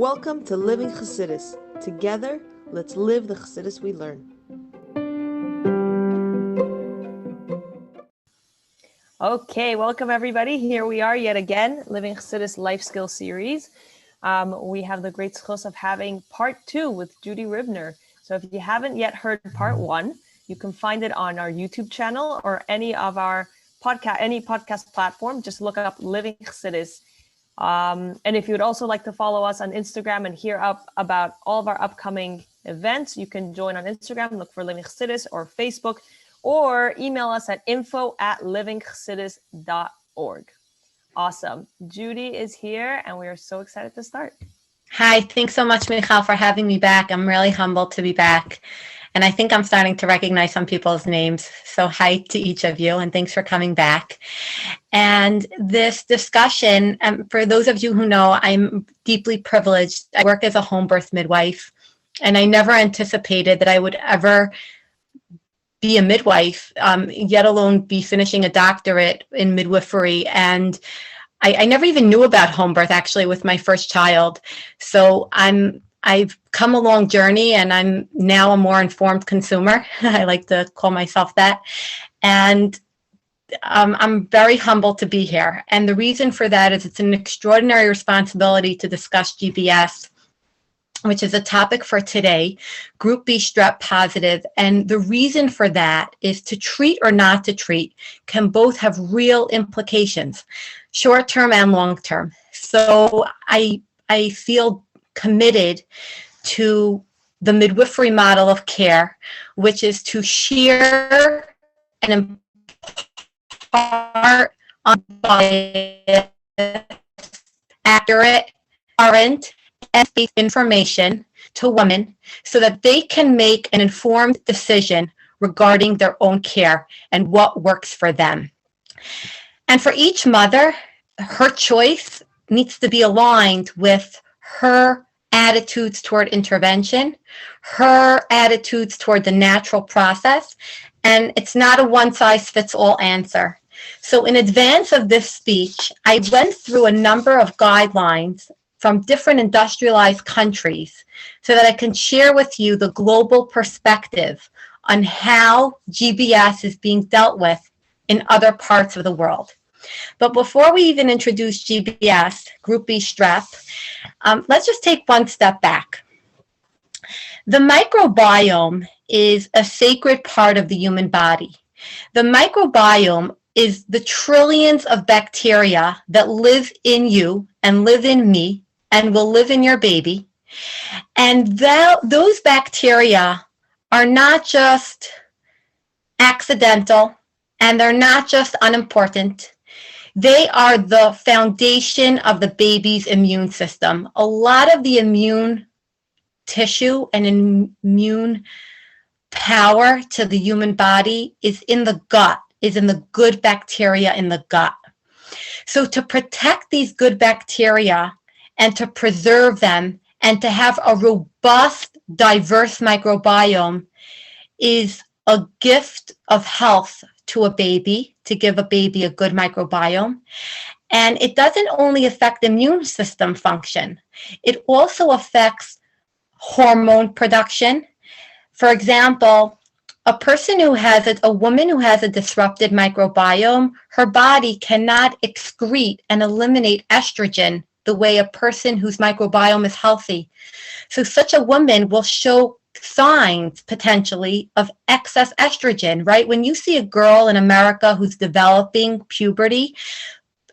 Welcome to Living Chassidus. Together, let's live the Chassidus we learn. Okay, welcome everybody. Here we are yet again, Living Chassidus Life Skill Series. We have the great zchus of having part 2 with Judy Ribner. So if you haven't yet heard part 1, you can find it on our YouTube channel or any of our podcast platform. Just look up Living Chassidus. And if you would also like to follow us on Instagram and hear about all of our upcoming events, you can join on Instagram, look for Living Chassidus, or Facebook, or email us at info@livingchassidus.org. Awesome. Judy is here, and we are so excited to start. Hi, thanks so much, Michal, for having me back. I'm really humbled to be back. And I think I'm starting to recognize some people's names. So hi to each of you, and thanks for coming back. And this discussion, for those of you who know, I'm deeply privileged. I work as a home birth midwife, and I never anticipated that I would ever be a midwife, yet alone be finishing a doctorate in midwifery. And I never even knew about home birth, actually, with my first child. So I've come a long journey, and I'm now a more informed consumer. I like to call myself that. And I'm very humbled to be here. And the reason for that is it's an extraordinary responsibility to discuss GBS, which is a topic for today, Group B Strep Positive. And the reason for that is to treat or not to treat can both have real implications, short-term and long-term. So I feel committed to the midwifery model of care, which is to share and impart accurate, current, and information to women so that they can make an informed decision regarding their own care and what works for them. And for each mother, her choice needs to be aligned with her attitudes toward intervention, her attitudes toward the natural process, and it's not a one-size-fits-all answer. So in advance of this speech, I went through a number of guidelines from different industrialized countries so that I can share with you the global perspective on how GBS is being dealt with in other parts of the world. But before we even introduce GBS, Group B Strep, let's just take one step back. The microbiome is a sacred part of the human body. The microbiome is the trillions of bacteria that live in you and live in me and will live in your baby. And those bacteria are not just accidental, and they're not just unimportant. They are the foundation of the baby's immune system. A lot of the immune tissue and immune power to the human body is in the gut, is in the good bacteria in the gut. So to protect these good bacteria and to preserve them and to have a robust, diverse microbiome is a gift of health to a baby, to give a baby a good microbiome. And it doesn't only affect immune system function, it also affects hormone production. For example, a woman who has a disrupted microbiome, her body cannot excrete and eliminate estrogen the way a person whose microbiome is healthy. So such a woman will show signs potentially of excess estrogen, right? When you see a girl in America who's developing puberty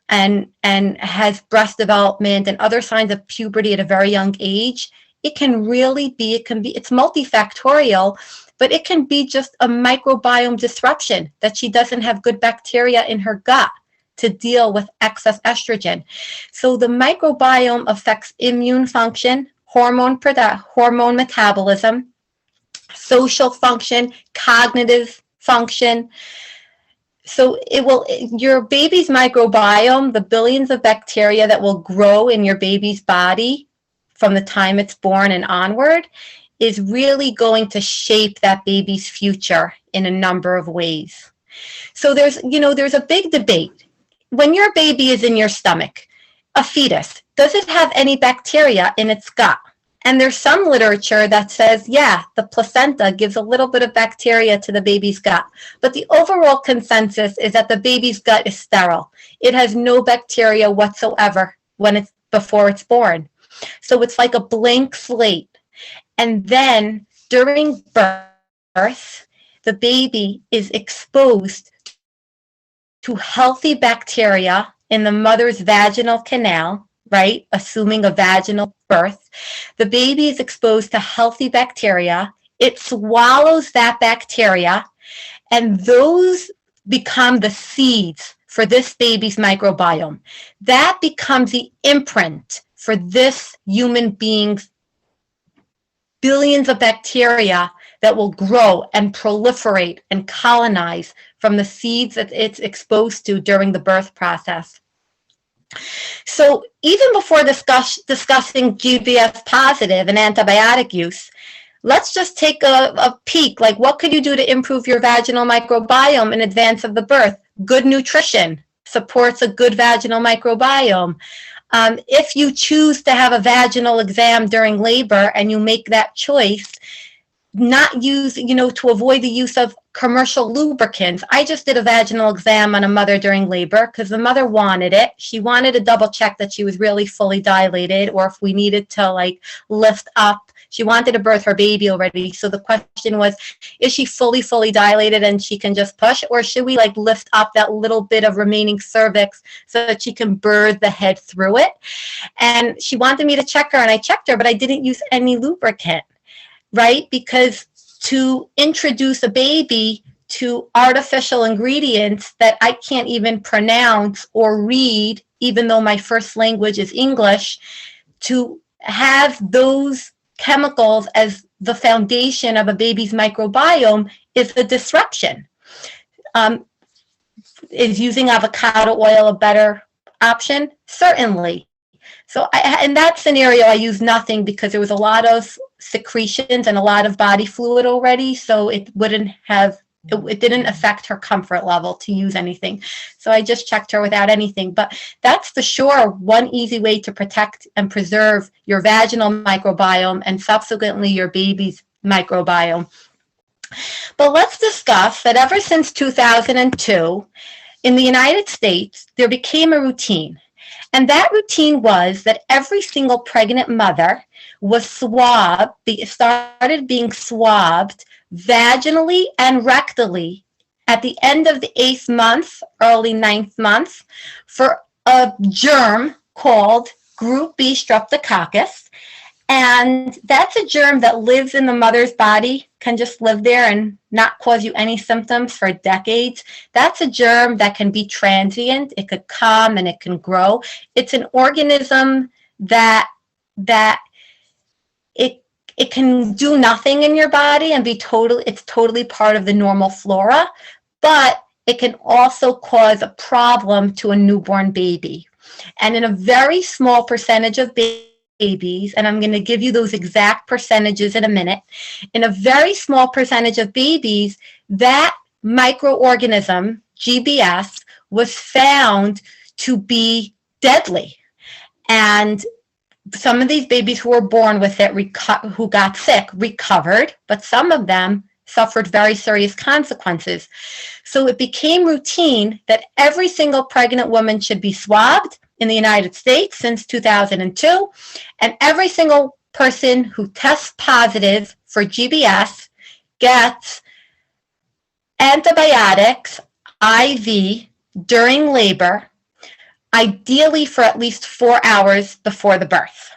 and has breast development and other signs of puberty at a very young age, it's multifactorial, but it can be just a microbiome disruption that she doesn't have good bacteria in her gut to deal with excess estrogen. So the microbiome affects immune function, hormone metabolism, social function, cognitive function. So your baby's microbiome, the billions of bacteria that will grow in your baby's body from the time it's born and onward, is really going to shape that baby's future in a number of ways. So there's a big debate. When your baby is in your stomach, a fetus, does it have any bacteria in its gut? And there's some literature that says, yeah, the placenta gives a little bit of bacteria to the baby's gut. But the overall consensus is that the baby's gut is sterile. It has no bacteria whatsoever before it's born. So it's like a blank slate. And then during birth, the baby is exposed to healthy bacteria in the mother's vaginal canal, right? Assuming a vaginal birth. The baby is exposed to healthy bacteria. It swallows that bacteria, and those become the seeds for this baby's microbiome. That becomes the imprint for this human being's billions of bacteria that will grow and proliferate and colonize from the seeds that it's exposed to during the birth process. So even before discussing GBS positive and antibiotic use, let's just take a peek, like what could you do to improve your vaginal microbiome in advance of the birth? Good nutrition supports a good vaginal microbiome. If you choose to have a vaginal exam during labor and you make that choice, not use, to avoid the use of commercial lubricants. I just did a vaginal exam on a mother during labor because the mother wanted it. She wanted to double check that she was really fully dilated, or if we needed to lift up. She wanted to birth her baby already. So the question was, is she fully dilated and she can just push, or should we lift up that little bit of remaining cervix so that she can birth the head through it? And she wanted me to check her, and I checked her, but I didn't use any lubricant. Right? Because to introduce a baby to artificial ingredients that I can't even pronounce or read, even though my first language is English, to have those chemicals as the foundation of a baby's microbiome is a disruption. Is using avocado oil a better option? Certainly. So in that scenario, I used nothing because there was a lot of secretions and a lot of body fluid already, so it didn't affect her comfort level to use anything. So I just checked her without anything. But that's for sure one easy way to protect and preserve your vaginal microbiome and subsequently your baby's microbiome. But let's discuss that ever since 2002, in the United States, there became a routine. And that routine was that every single pregnant mother was started being swabbed vaginally and rectally at the end of the 8th month, early 9th month, for a germ called Group B Strep. And that's a germ that lives in the mother's body, can just live there and not cause you any symptoms for decades. That's a germ that can be transient. It could come and it can grow. It's an organism that it can do nothing in your body and it's totally part of the normal flora, but it can also cause a problem to a newborn baby. And in a very small percentage of babies, and I'm going to give you those exact percentages in a minute, in a very small percentage of babies, that microorganism, GBS, was found to be deadly. And some of these babies who were born with it, who got sick, recovered, but some of them suffered very serious consequences. So it became routine that every single pregnant woman should be swabbed in the United States since 2002, and every single person who tests positive for GBS gets antibiotics IV during labor, ideally for at least 4 hours before the birth.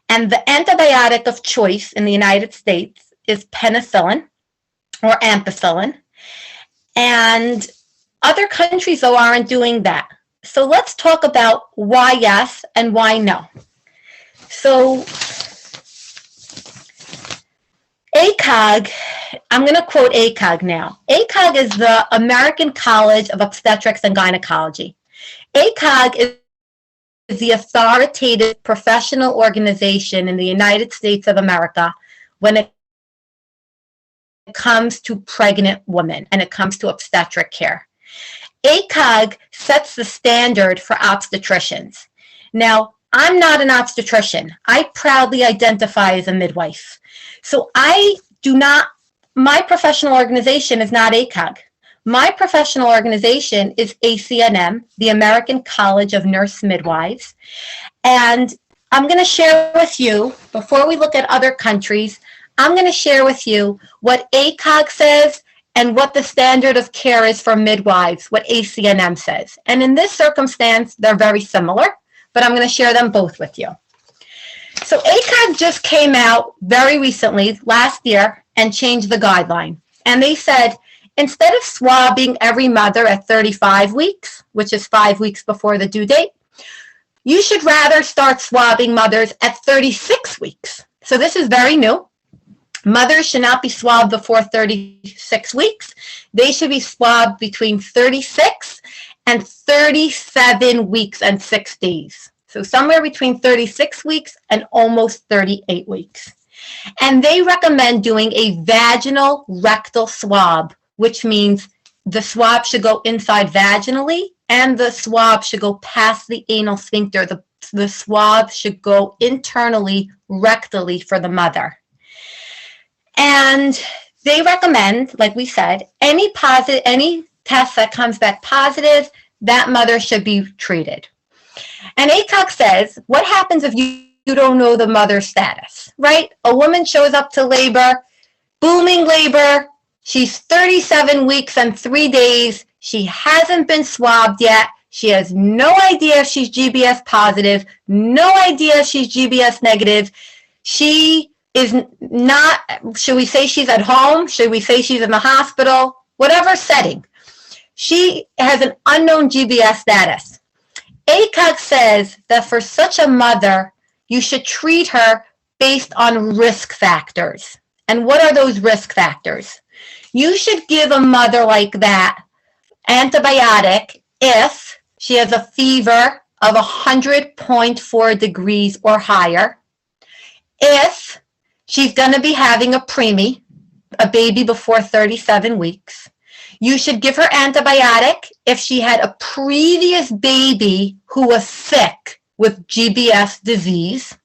And the antibiotic of choice in the United States is penicillin or ampicillin. And other countries, though, aren't doing that. So let's talk about why yes and why no. So ACOG, I'm going to quote ACOG now. ACOG is the American College of Obstetrics and Gynecology. ACOG is the authoritative professional organization in the United States of America when it comes to pregnant women and it comes to obstetric care. ACOG sets the standard for obstetricians. Now, I'm not an obstetrician. I proudly identify as a midwife. So my professional organization is not ACOG. My professional organization is ACNM, the American College of Nurse Midwives. And I'm going to share with you, before we look at other countries, I'm going to share with you what ACOG says and what the standard of care is for midwives, what ACNM says. And in this circumstance, they're very similar, but I'm going to share them both with you. So ACOG just came out very recently, last year, and changed the guideline. And they said, instead of swabbing every mother at 35 weeks, which is 5 weeks before the due date, you should rather start swabbing mothers at 36 weeks. So this is very new. Mothers should not be swabbed before 36 weeks. They should be swabbed between 36 and 37 weeks and 6 days. So somewhere between 36 weeks and almost 38 weeks. And they recommend doing a vaginal rectal swab, which means the swab should go inside vaginally and the swab should go past the anal sphincter. The swab should go internally rectally for the mother. And they recommend, like we said, any test that comes back positive, that mother should be treated. And ACOG says, what happens if you don't know the mother's status, right? A woman shows up to labor, booming labor, she's 37 weeks and 3 days, she hasn't been swabbed yet, she has no idea if she's GBS positive, no idea if she's GBS negative, she is not, should we say she's at home, should we say she's in the hospital, whatever setting, she has an unknown GBS status. ACOG says that for such a mother, you should treat her based on risk factors. And what are those risk factors? You should give a mother like that antibiotic if she has a fever of 100.4 degrees or higher, if she's going to be having a preemie, a baby before 37 weeks. You should give her antibiotic if she had a previous baby who was sick with GBS disease.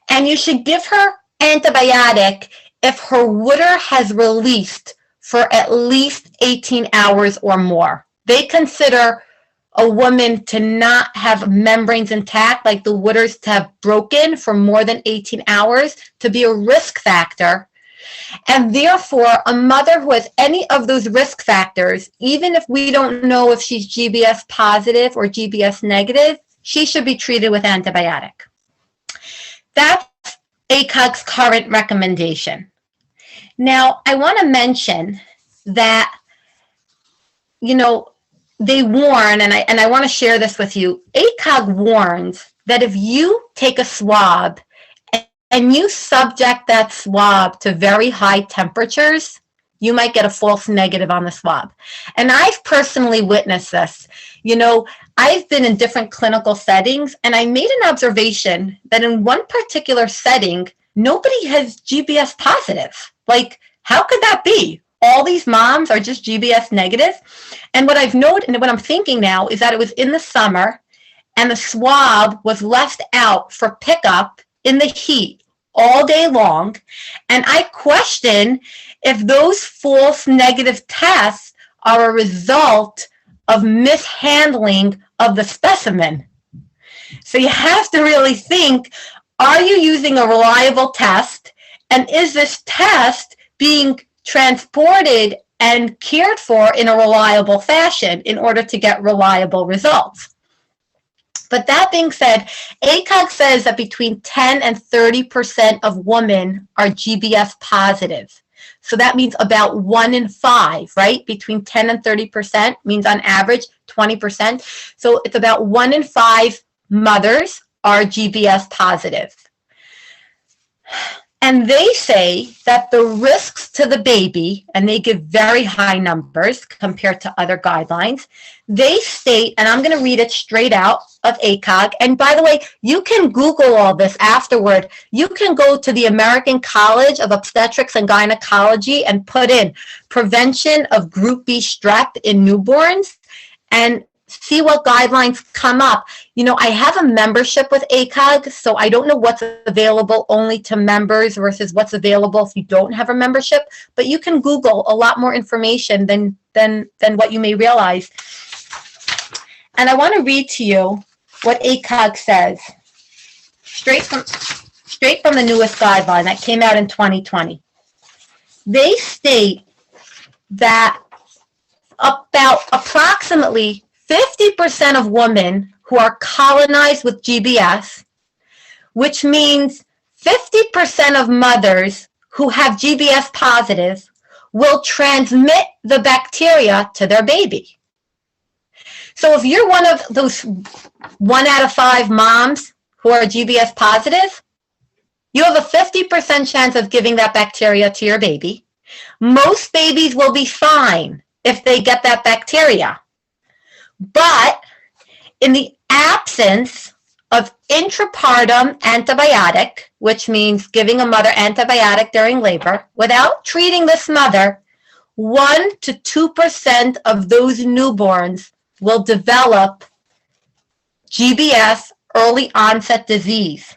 And you should give her antibiotic if her water has released for at least 18 hours or more. They consider a woman to not have membranes intact, like the waters to have broken for more than 18 hours, to be a risk factor. And therefore, a mother who has any of those risk factors, even if we don't know if she's GBS positive or GBS negative, she should be treated with antibiotic. That's ACOG's current recommendation. Now, I want to mention that, you know, they warn, and I want to share this with you, ACOG warns that if you take a swab and you subject that swab to very high temperatures, you might get a false negative on the swab. And I've personally witnessed this. You know, I've been in different clinical settings, and I made an observation that in one particular setting, nobody has GBS positive. Like, how could that be? All these moms are just GBS negative. And what I've noted, and what I'm thinking now, is that it was in the summer, and the swab was left out for pickup in the heat all day long. And I question if those false negative tests are a result of mishandling of the specimen. So you have to really think, are you using a reliable test? And is this test being transported and cared for in a reliable fashion in order to get reliable results? But that being said, ACOG says that between 10 and 30% of women are GBS positive. So that means about 1 in 5, right? Between 10 and 30% means on average 20%. So it's about 1 in 5 mothers are GBS positive. And they say that the risks to the baby, and they give very high numbers compared to other guidelines, they state, and I'm going to read it straight out of ACOG, and by the way, you can Google all this afterward. You can go to the American College of Obstetrics and Gynecology and put in prevention of Group B Strep in newborns, and see what guidelines come up. You know, I have a membership with ACOG, so I don't know what's available only to members versus what's available if you don't have a membership, but you can Google a lot more information than what you may realize. And I want to read to you what ACOG says, straight from the newest guideline that came out in 2020. They state that about approximately 50% of women who are colonized with GBS, which means 50% of mothers who have GBS positive will transmit the bacteria to their baby. So if you're one of those 1 out of 5 moms who are GBS positive, you have a 50% chance of giving that bacteria to your baby. Most babies will be fine if they get that bacteria. But in the absence of intrapartum antibiotic, which means giving a mother antibiotic during labor, without treating this mother, 1 to 2% of those newborns will develop GBS, early onset disease.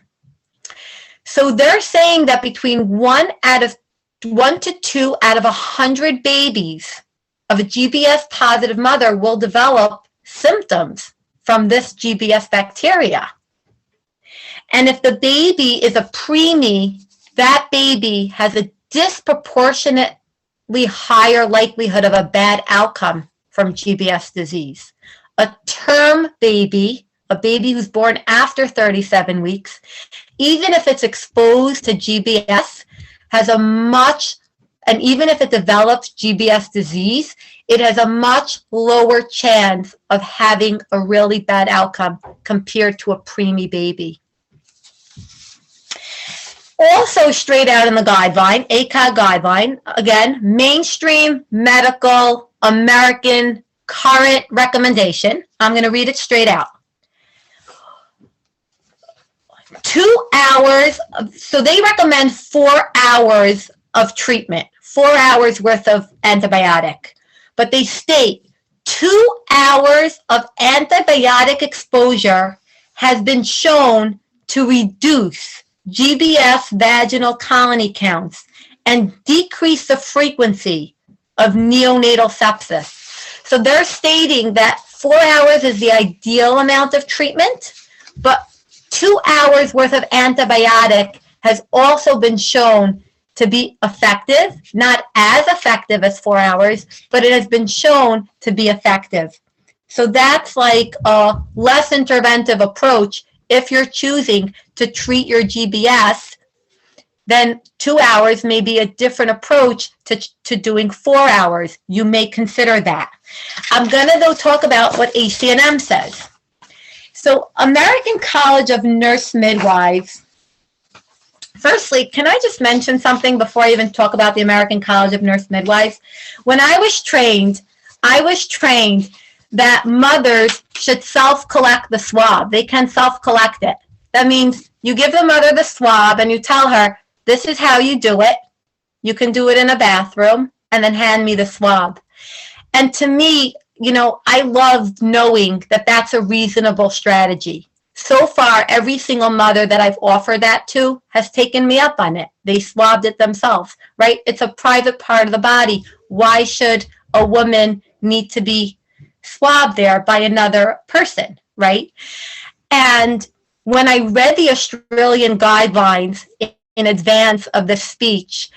So they're saying that between 1 to 2 out of 100 babies of a GBS positive mother will develop symptoms from this GBS bacteria. And if the baby is a preemie, that baby has a disproportionately higher likelihood of a bad outcome from GBS disease. A term baby, a baby who's born after 37 weeks, even if it's exposed to GBS, has a much, and even if it develops GBS disease, it has a much lower chance of having a really bad outcome compared to a preemie baby. Also straight out in the guideline, ACOG guideline, again, mainstream medical American current recommendation. I'm going to read it straight out. 2 hours, so they recommend 4 hours of treatment, 4 hours worth of antibiotic. But they state 2 hours of antibiotic exposure has been shown to reduce GBS vaginal colony counts and decrease the frequency of neonatal sepsis. So they're stating that 4 hours is the ideal amount of treatment, but 2 hours worth of antibiotic has also been shown to be effective, not as effective as 4 hours, but it has been shown to be effective. So that's like a less interventive approach. If you're choosing to treat your GBS, then 2 hours may be a different approach to doing 4 hours. You may consider that. I'm gonna though talk about what ACNM says. So American College of Nurse Midwives, firstly, can I just mention something before I even talk about the American College of Nurse Midwives? When I was trained that mothers should self-collect the swab. They can self-collect it. That means you give the mother the swab and you tell her, this is how you do it. You can do it in a bathroom, and then hand me the swab. And to me, you know, I love knowing that that's a reasonable strategy. So far, every single mother that I've offered that to has taken me up on it. They swabbed it themselves, right? It's a private part of the body. Why should a woman need to be swabbed there by another person, right? And when I read the Australian guidelines in advance of the speech,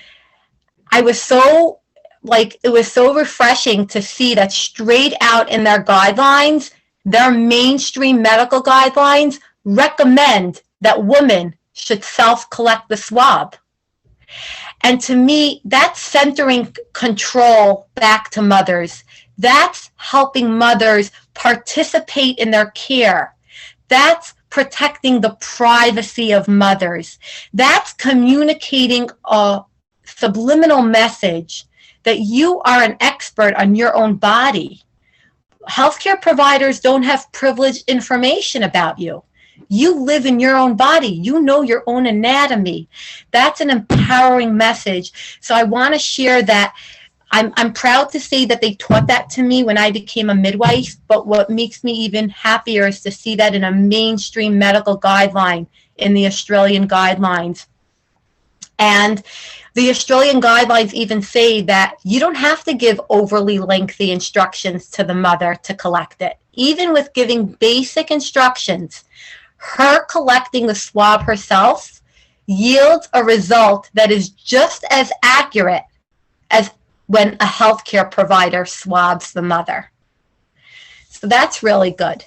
I was so, it was so refreshing to see that straight out in their guidelines, their mainstream medical guidelines recommend that women should self-collect the swab. And to me, that's centering control back to mothers. That's helping mothers participate in their care. That's protecting the privacy of mothers. That's communicating a subliminal message that you are an expert on your own body. Healthcare providers don't have privileged information about you. You live in your own body. You know your own anatomy. That's an empowering message. So I want to share that I'm proud to say that they taught that to me when I became a midwife, but what makes me even happier is to see that in a mainstream medical guideline in the Australian guidelines. And the Australian guidelines even say that you don't have to give overly lengthy instructions to the mother to collect it. Even with giving basic instructions, her collecting the swab herself yields a result that is just as accurate as when a healthcare provider swabs the mother. So that's really good.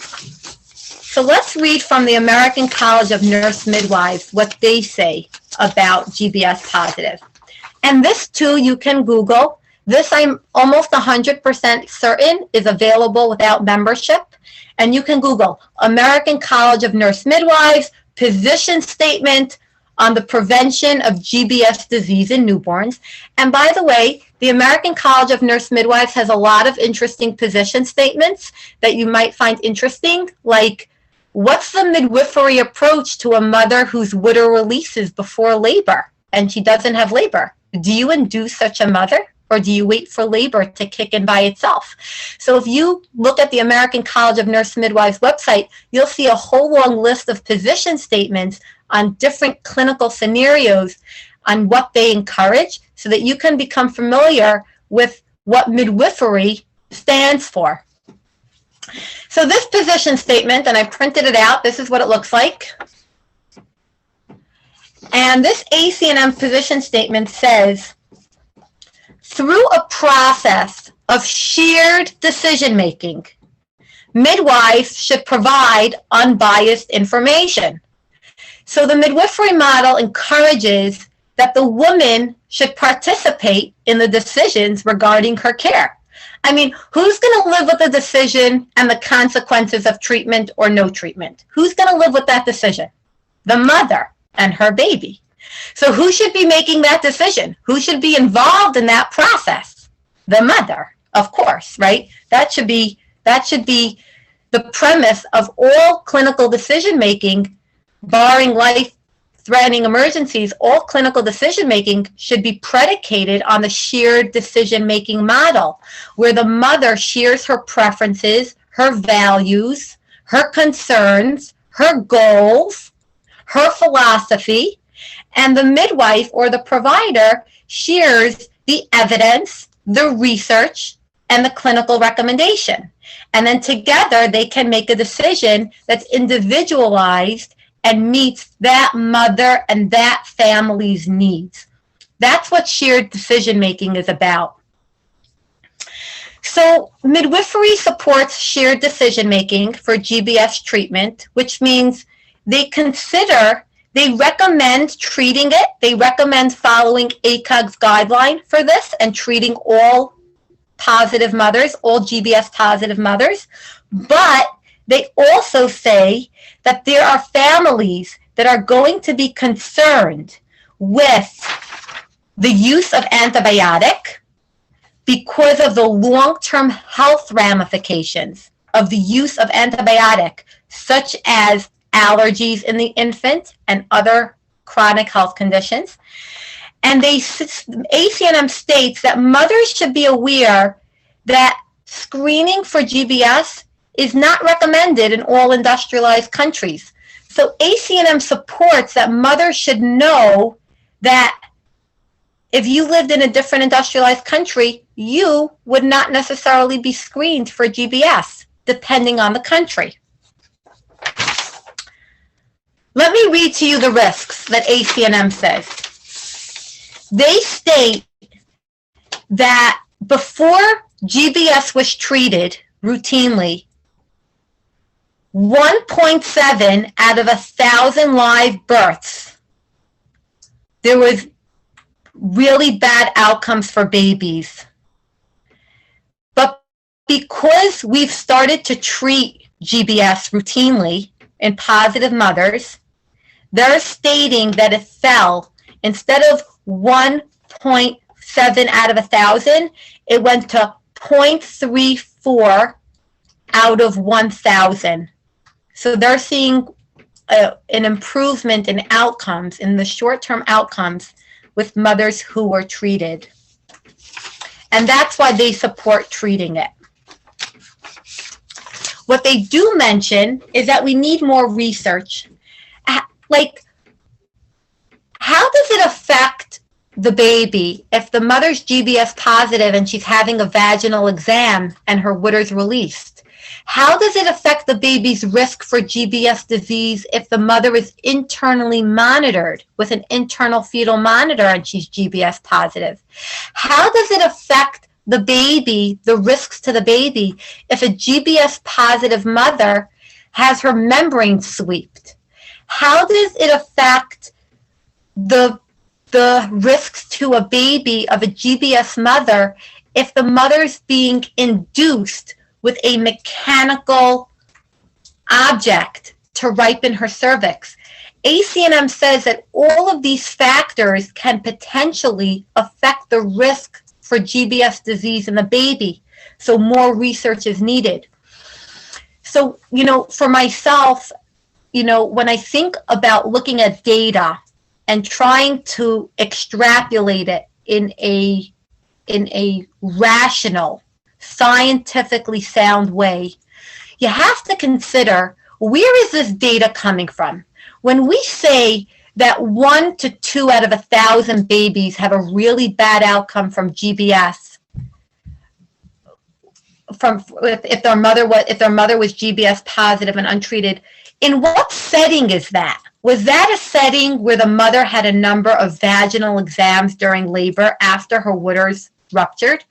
So let's read from the American College of Nurse Midwives what they say about GBS positive. And this too you can Google. This I'm almost 100% certain is available without membership. And you can Google American College of Nurse Midwives position statement on the prevention of GBS disease in newborns. And by the way, the American College of Nurse Midwives has a lot of interesting position statements that you might find interesting, like what's the midwifery approach to a mother whose water releases before labor and she doesn't have labor? Do you induce such a mother, or do you wait for labor to kick in by itself? So if you look at the American College of Nurse Midwives website, you'll see a whole long list of position statements on different clinical scenarios on what they encourage so that you can become familiar with what midwifery stands for. So this position statement, and I printed it out, this is what it looks like. And this ACNM position statement says, through a process of shared decision-making, midwives should provide unbiased information. So the midwifery model encourages that the woman should participate in the decisions regarding her care. I mean, who's going to live with the decision and the consequences of treatment or no treatment? Who's going to live with that decision? The mother and her baby. So who should be making that decision? Who should be involved in that process? The mother, of course, right? That should be the premise of all clinical decision-making, barring life-threatening emergencies. All clinical decision-making should be predicated on the shared decision-making model, where the mother shares her preferences, her values, her concerns, her goals, her philosophy, and the midwife or the provider shares the evidence, the research, and the clinical recommendation. And then together they can make a decision that's individualized and meets that mother and that family's needs. That's what shared decision-making is about. So midwifery supports shared decision-making for GBS treatment, which means they recommend treating it. They recommend following ACOG's guideline for this and treating all positive mothers, all GBS positive mothers. But they also say that there are families that are going to be concerned with the use of antibiotic because of the long-term health ramifications of the use of antibiotic, such as allergies in the infant and other chronic health conditions. And ACNM states that mothers should be aware that screening for GBS is not recommended in all industrialized countries. So ACNM supports that mothers should know that if you lived in a different industrialized country, you would not necessarily be screened for GBS, depending on the country. Let me read to you the risks that ACNM says. They state that before GBS was treated routinely, 1.7 out of 1,000 live births, there was really bad outcomes for babies. But because we've started to treat GBS routinely in positive mothers, they're stating that it fell. Instead of 1.7 out of 1,000, it went to 0.34 out of 1,000. So they're seeing an improvement in outcomes, in the short-term outcomes, with mothers who were treated. And that's why they support treating it. What they do mention is that we need more research. Like, how does it affect the baby if the mother's GBS positive and she's having a vaginal exam and her water's released? How does it affect the baby's risk for GBS disease if the mother is internally monitored with an internal fetal monitor and she's GBS positive? How does it affect the baby, the risks to the baby, if a GBS positive mother has her membrane swept? How does it affect the risks to a baby of a GBS mother if the mother's being induced with a mechanical object to ripen her cervix? ACNM says that all of these factors can potentially affect the risk for GBS disease in the baby. So more research is needed. So, you know, for myself, you know, when I think about looking at data and trying to extrapolate it in a rational, scientifically sound way, you have to consider, where is this data coming from? When we say that 1 to 2 out of 1,000 babies have a really bad outcome from GBS, if their mother was GBS positive and untreated, in what setting is that? Was that a setting where the mother had a number of vaginal exams during labor after her waters ruptured?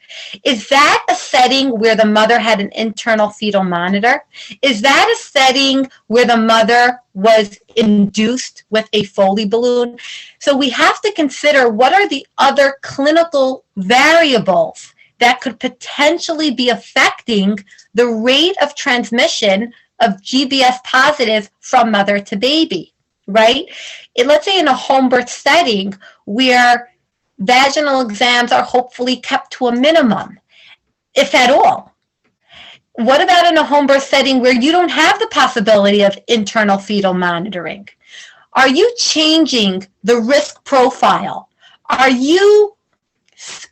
Is that a setting where the mother had an internal fetal monitor? Is that a setting where the mother was induced with a Foley balloon? So we have to consider, what are the other clinical variables that could potentially be affecting the rate of transmission of GBS positive from mother to baby, right? Let's say in a home birth setting where vaginal exams are hopefully kept to a minimum, if at all. What about in a home birth setting where you don't have the possibility of internal fetal monitoring? Are you changing the risk profile? Are you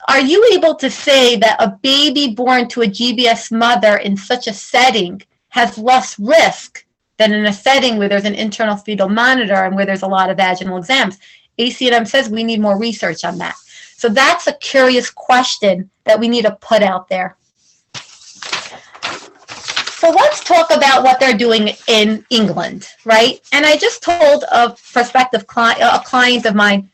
able to say that a baby born to a GBS mother in such a setting has less risk than in a setting where there's an internal fetal monitor and where there's a lot of vaginal exams? ACNM says we need more research on that. So that's a curious question that we need to put out there. So let's talk about what they're doing in England, right? And I just told a prospective client, a client of mine,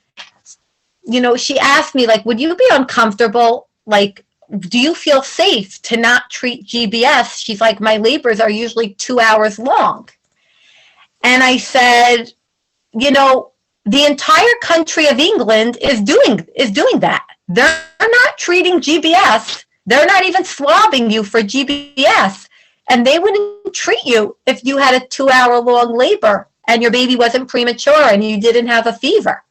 you know, she asked me, like, would you be uncomfortable, like, do you feel safe to not treat GBS? She's like, my labors are usually 2 hours long. And I said, you know, the entire country of England is doing that. They're not treating GBS. They're not even swabbing you for GBS. And they wouldn't treat you if you had a 2 hour long labor and your baby wasn't premature and you didn't have a fever.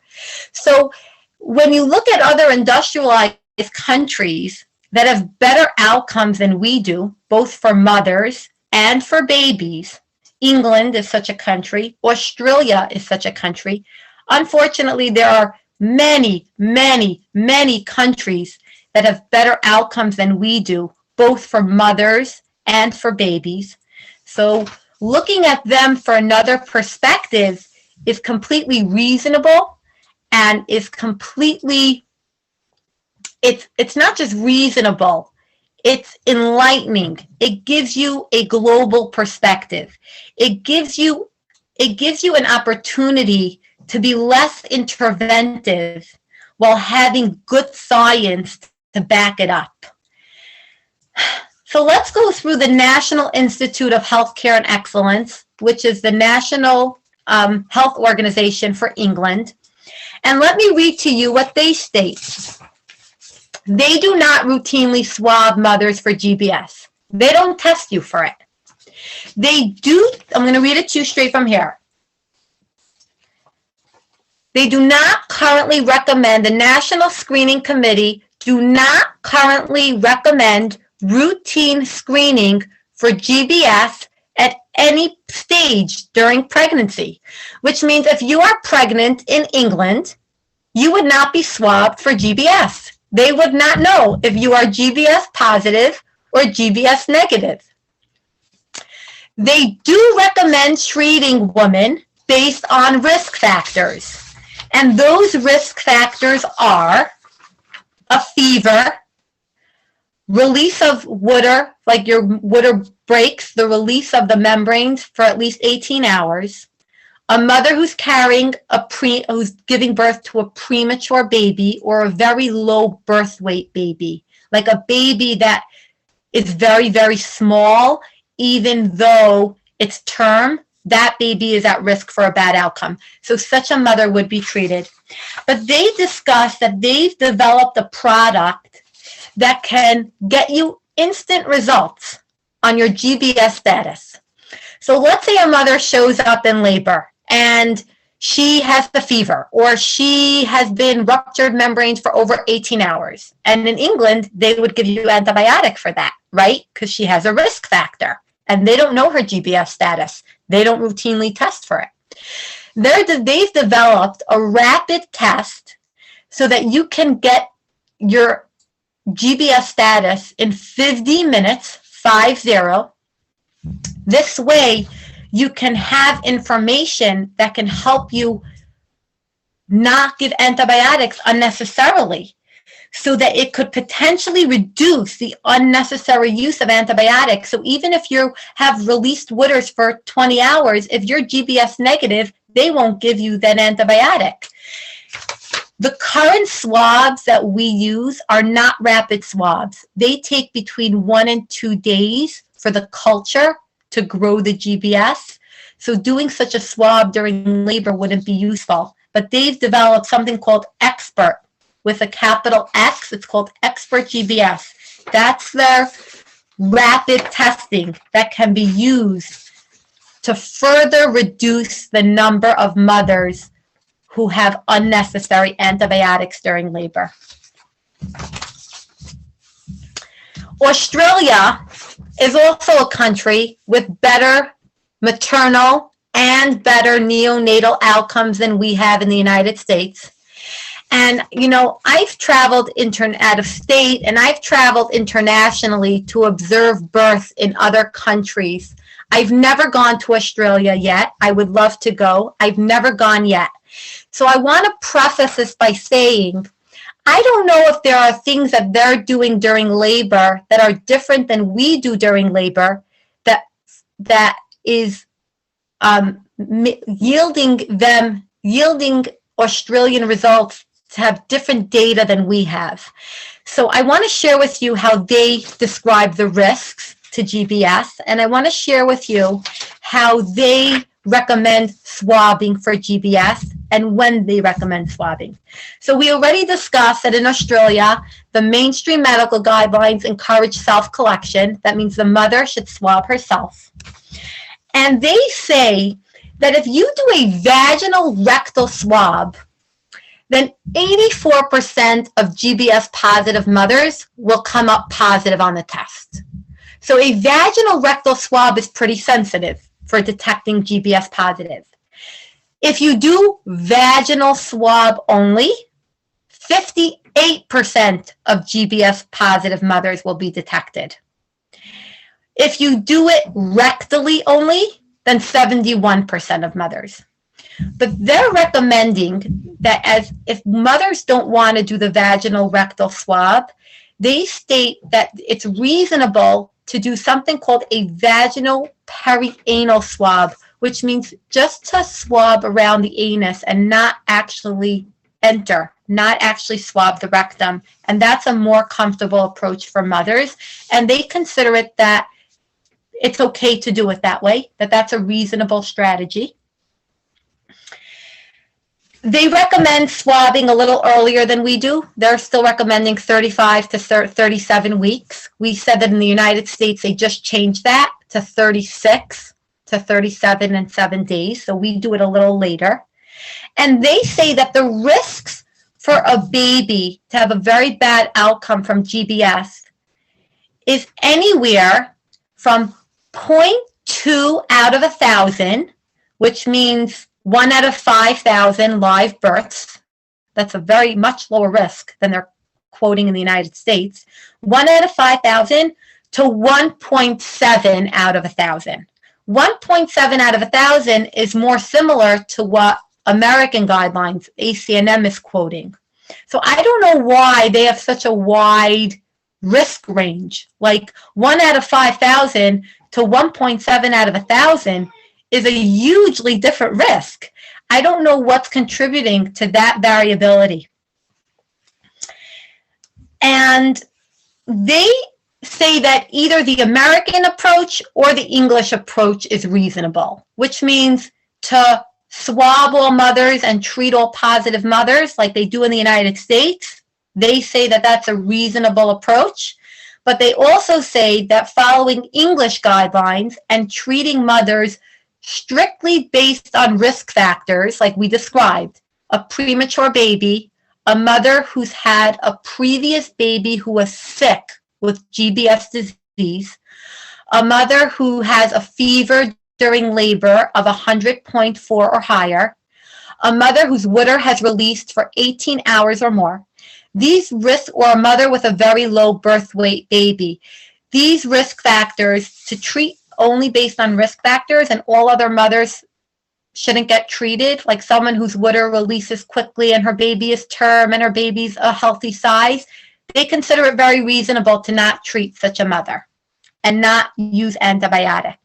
So when you look at other industrialized countries that have better outcomes than we do, both for mothers and for babies, England is such a country, Australia is such a country. Unfortunately, there are many, many, many countries that have better outcomes than we do, both for mothers and for babies. So looking at them for another perspective is completely reasonable and is completely, it's not just reasonable, it's enlightening. It gives you a global perspective. It gives you an opportunity to be less interventive while having good science to back it up. So let's go through the National Institute of Healthcare and Excellence, which is the national health organization for England. And let me read to you what they state. They do not routinely swab mothers for GBS. They don't test you for it. They do, I'm going to read it to you straight from here. They do not currently recommend, the National Screening Committee do not currently recommend routine screening for GBS at any stage during pregnancy, which means if you are pregnant in England you would not be swabbed for GBS. They would not know if you are GBS positive or GBS negative. They do recommend treating women based on risk factors. And those risk factors are a fever, release of water, like your water breaks, the release of the membranes for at least 18 hours, a mother who's carrying who's giving birth to a premature baby or a very low birth weight baby, like a baby that is very, very small, even though it's term, that baby is at risk for a bad outcome. So such a mother would be treated. But they discuss that they've developed a product that can get you instant results on your GBS status. So let's say a mother shows up in labor and she has the fever, or she has been ruptured membranes for over 18 hours. And in England, they would give you antibiotic for that, right? Because she has a risk factor and they don't know her GBS status. They don't routinely test for it. They've developed a rapid test so that you can get your GBS status in 50 minutes, 50. This way, you can have information that can help you not give antibiotics unnecessarily, so that it could potentially reduce the unnecessary use of antibiotics. So even if you have released waters for 20 hours, if you're GBS negative, they won't give you that antibiotic. The current swabs that we use are not rapid swabs. They take between 1 and 2 days for the culture to grow the GBS. So doing such a swab during labor wouldn't be useful. But they've developed something called Expert with a capital X. It's called Expert GBS. That's their rapid testing that can be used to further reduce the number of mothers who have unnecessary antibiotics during labor. Australia is also a country with better maternal and better neonatal outcomes than we have in the United States. And, you know, I've traveled out of state and I've traveled internationally to observe birth in other countries. I've never gone to Australia yet. I would love to go. I've never gone yet. So I want to preface this by saying, I don't know if there are things that they're doing during labor that are different than we do during labor that is yielding Australian results to have different data than we have. So I want to share with you how they describe the risks to GBS, and I want to share with you how they recommend swabbing for GBS and when they recommend swabbing. So we already discussed that in Australia, the mainstream medical guidelines encourage self-collection. That means the mother should swab herself. And they say that if you do a vaginal rectal swab, then 84% of GBS positive mothers will come up positive on the test. So a vaginal rectal swab is pretty sensitive for detecting GBS positive. If you do vaginal swab only, 58% of GBS positive mothers will be detected. If you do it rectally only, then 71% of mothers. But they're recommending that if mothers don't want to do the vaginal rectal swab, they state that it's reasonable to do something called a vaginal perianal swab, which means just to swab around the anus and not actually enter, not actually swab the rectum. And that's a more comfortable approach for mothers. And they consider it that it's okay to do it that way, that's a reasonable strategy. They recommend swabbing a little earlier than we do. They're still recommending 35 to 37 weeks. We said that in the United States, they just changed that to 36 to 37 and 7 days. So we do it a little later. And they say that the risks for a baby to have a very bad outcome from GBS is anywhere from 0.2 out of 1,000, which means 1 out of 5,000 live births, That's a very much lower risk than they're quoting in the United States. 1 out of 5,000 to 1.7 out of 1,000. 1.7 out of 1,000 is more similar to what American guidelines, ACNM, is quoting. So I don't know why they have such a wide risk range. Like 1 out of 5,000 to 1.7 out of 1,000 is a hugely different risk. I don't know what's contributing to that variability. And they say that either the American approach or the English approach is reasonable, which means to swab all mothers and treat all positive mothers like they do in the United States. They say that that's a reasonable approach, but they also say that following English guidelines and treating mothers strictly based on risk factors, like we described, a premature baby, a mother who's had a previous baby who was sick with GBS disease, a mother who has a fever during labor of 100.4 or higher, a mother whose water has released for 18 hours or more, these risks, or a mother with a very low birth weight baby. These risk factors, to treat only based on risk factors, and all other mothers shouldn't get treated, like someone whose water releases quickly and her baby is term and her baby's a healthy size, they consider it very reasonable to not treat such a mother and not use antibiotic.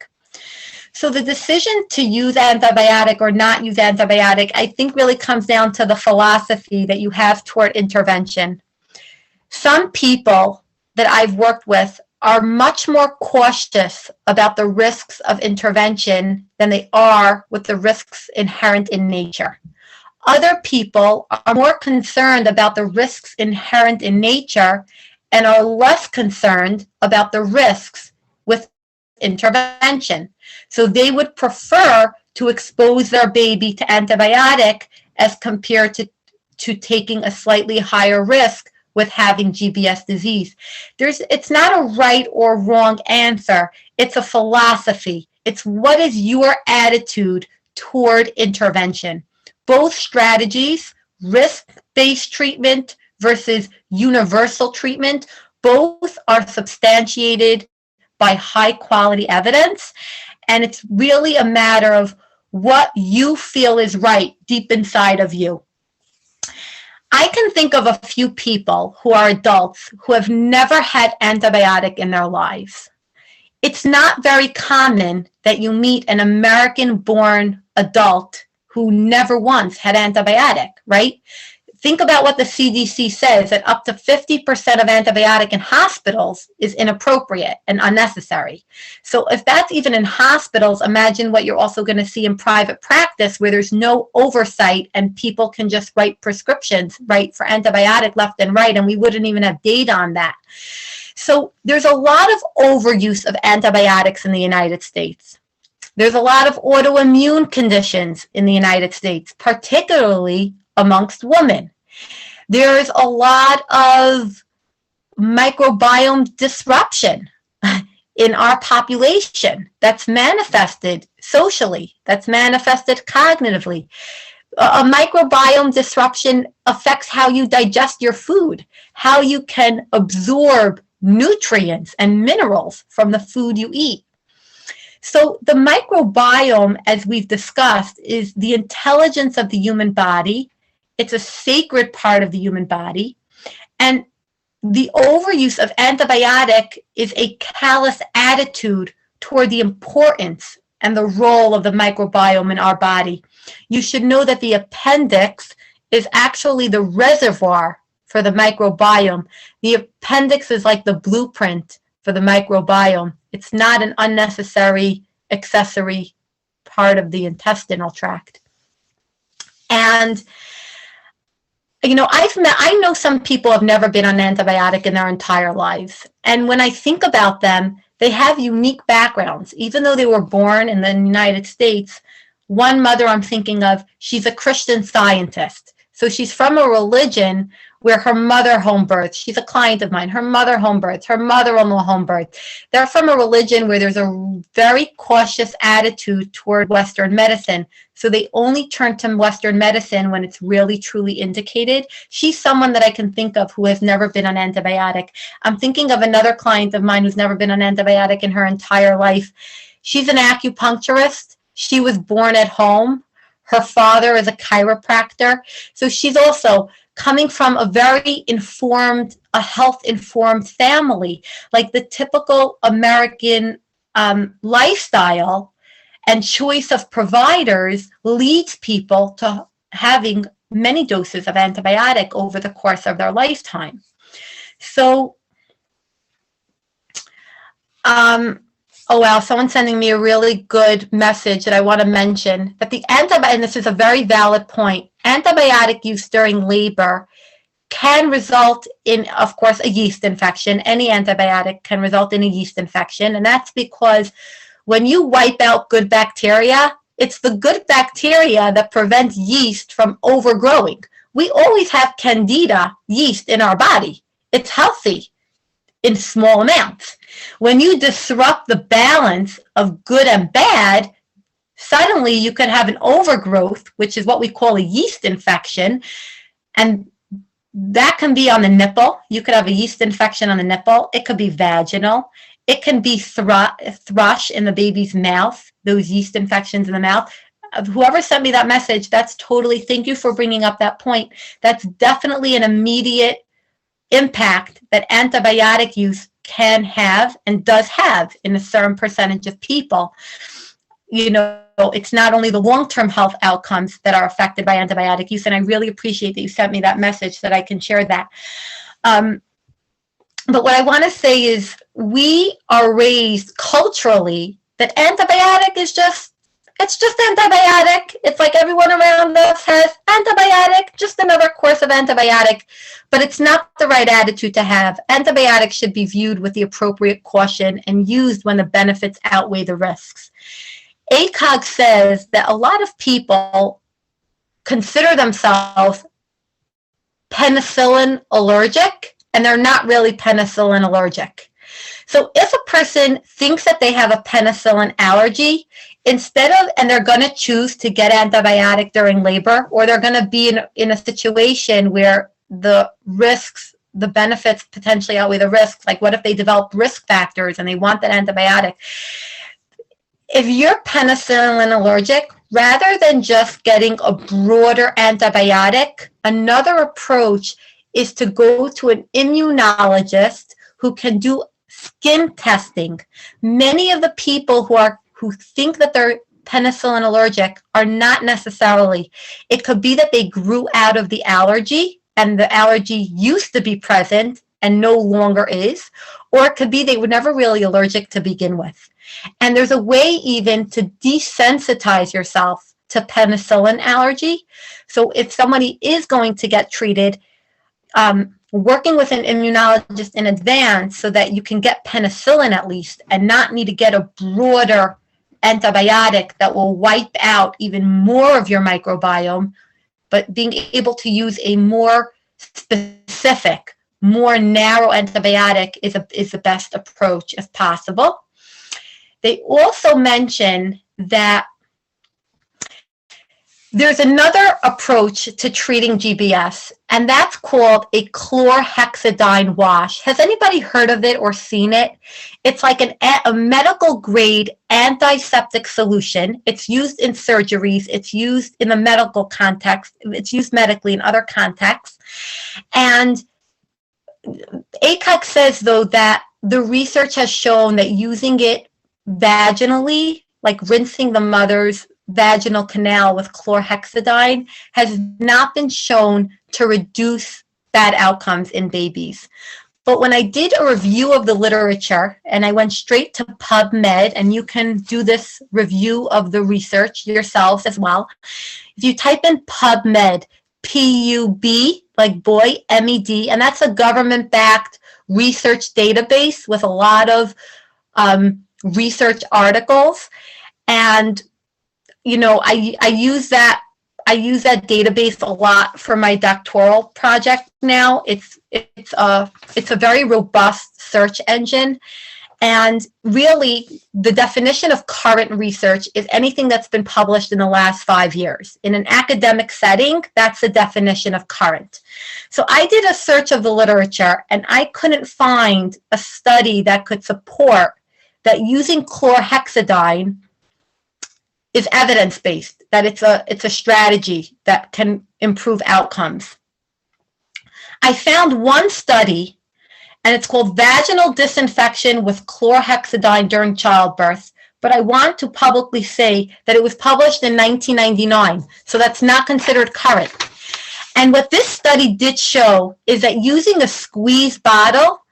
So the decision to use antibiotic or not use antibiotic, I think, really comes down to the philosophy that you have toward intervention. Some people that I've worked with are much more cautious about the risks of intervention than they are with the risks inherent in nature. Other people are more concerned about the risks inherent in nature and are less concerned about the risks with intervention. So they would prefer to expose their baby to antibiotic as compared to taking a slightly higher risk with having GBS disease. It's not a right or wrong answer. It's a philosophy. It's what is your attitude toward intervention. Both strategies, risk-based treatment versus universal treatment, both are substantiated by high-quality evidence, and it's really a matter of what you feel is right deep inside of you. I can think of a few people who are adults who have never had antibiotic in their lives. It's not very common that you meet an American-born adult who never once had antibiotic, right? Think about what the CDC says, that up to 50% of antibiotic in hospitals is inappropriate and unnecessary. So if that's even in hospitals, imagine what you're also going to see in private practice, where there's no oversight and people can just write prescriptions, right, for antibiotic left and right, and we wouldn't even have data on that. So there's a lot of overuse of antibiotics in the United States. There's a lot of autoimmune conditions in the United States, particularly amongst women. There's a lot of microbiome disruption in our population that's manifested socially, that's manifested cognitively. A microbiome disruption affects how you digest your food, how you can absorb nutrients and minerals from the food you eat. So the microbiome, as we've discussed, is the intelligence of the human body. It's a sacred part of the human body. And the overuse of antibiotic is a callous attitude toward the importance and the role of the microbiome in our body. You should know that the appendix is actually the reservoir for the microbiome. The appendix is like the blueprint for the microbiome. It's not an unnecessary accessory part of the intestinal tract. And you know, I know some people have never been on antibiotic in their entire lives. And when I think about them, they have unique backgrounds. Even though they were born in the United States, one mother I'm thinking of, she's a Christian Scientist. So she's from a religion where her mother home birthed. She's a client of mine. Her mother home birthed. Her mother-in-law home birthed. They're from a religion where there's a very cautious attitude toward Western medicine. So they only turn to Western medicine when it's really, truly indicated. She's someone that I can think of who has never been on antibiotic. I'm thinking of another client of mine who's never been on antibiotic in her entire life. She's an acupuncturist. She was born at home. Her father is a chiropractor. So she's also coming from a very informed, a health-informed family, like the typical American lifestyle and choice of providers leads people to having many doses of antibiotic over the course of their lifetime. So, oh wow, someone's sending me a really good message that I want to mention, that the and this is a very valid point, antibiotic use during labor can result in, of course, a yeast infection. Any antibiotic can result in a yeast infection, and that's because when you wipe out good bacteria, it's the good bacteria that prevents yeast from overgrowing. We always have candida yeast in our body. It's healthy in small amounts. When you disrupt the balance of good and bad, suddenly you could have an overgrowth, which is what we call a yeast infection, and that can be on the nipple. You could have a yeast infection on the nipple. It could be vaginal. It can be thrush in the baby's mouth, those yeast infections in the mouth. Whoever sent me that message, that's totally, thank you for bringing up that point. That's definitely an immediate impact that antibiotic use can have and does have in a certain percentage of people. You know, it's not only the long-term health outcomes that are affected by antibiotic use, and I really appreciate that you sent me that message so that I can share that. But what I want to say is we are raised culturally that antibiotic is it's just antibiotic. It's like everyone around us has antibiotic, just another course of antibiotic, but it's not the right attitude to have. Antibiotics should be viewed with the appropriate caution and used when the benefits outweigh the risks. ACOG says that a lot of people consider themselves penicillin allergic, and they're not really penicillin allergic. So if a person thinks that they have a penicillin allergy, and they're going to choose to get antibiotic during labor, or they're going to be in a situation where the risks, the benefits potentially outweigh the risks, like what if they develop risk factors and they want that antibiotic? If you're penicillin allergic, rather than just getting a broader antibiotic, another approach is to go to an immunologist who can do skin testing. Many of the people who think that they're penicillin allergic are not necessarily. It could be that they grew out of the allergy and the allergy used to be present and no longer is, or it could be they were never really allergic to begin with. And there's a way even to desensitize yourself to penicillin allergy. So if somebody is going to get treated, working with an immunologist in advance so that you can get penicillin at least and not need to get a broader antibiotic that will wipe out even more of your microbiome, but being able to use a more specific, more narrow antibiotic is the best approach if possible. They also mention that there's another approach to treating GBS, and that's called a chlorhexidine wash. Has anybody heard of it or seen it? It's like a medical grade antiseptic solution. It's used in surgeries. It's used in the medical context. It's used medically in other contexts. And ACOG says, though, that the research has shown that using it vaginally, like rinsing the mother's vaginal canal with chlorhexidine, has not been shown to reduce bad outcomes in babies. But when I did a review of the literature, and I went straight to PubMed, and you can do this review of the research yourselves as well. If you type in PubMed, P-U-B, like boy, M-E-D, and that's a government-backed research database with a lot of research articles. And you know, I use that I use that database a lot for my doctoral project now. It's a very robust search engine. And really, the definition of current research is anything that's been published in the last 5 years. In an academic setting, that's the definition of current. So I did a search of the literature, and I couldn't find a study that could support that using chlorhexidine is evidence-based, that it's a strategy that can improve outcomes. I found one study, and it's called Vaginal Disinfection with Chlorhexidine During Childbirth, but I want to publicly say that it was published in 1999, so that's not considered current. And what this study did show is that using a squeeze bottle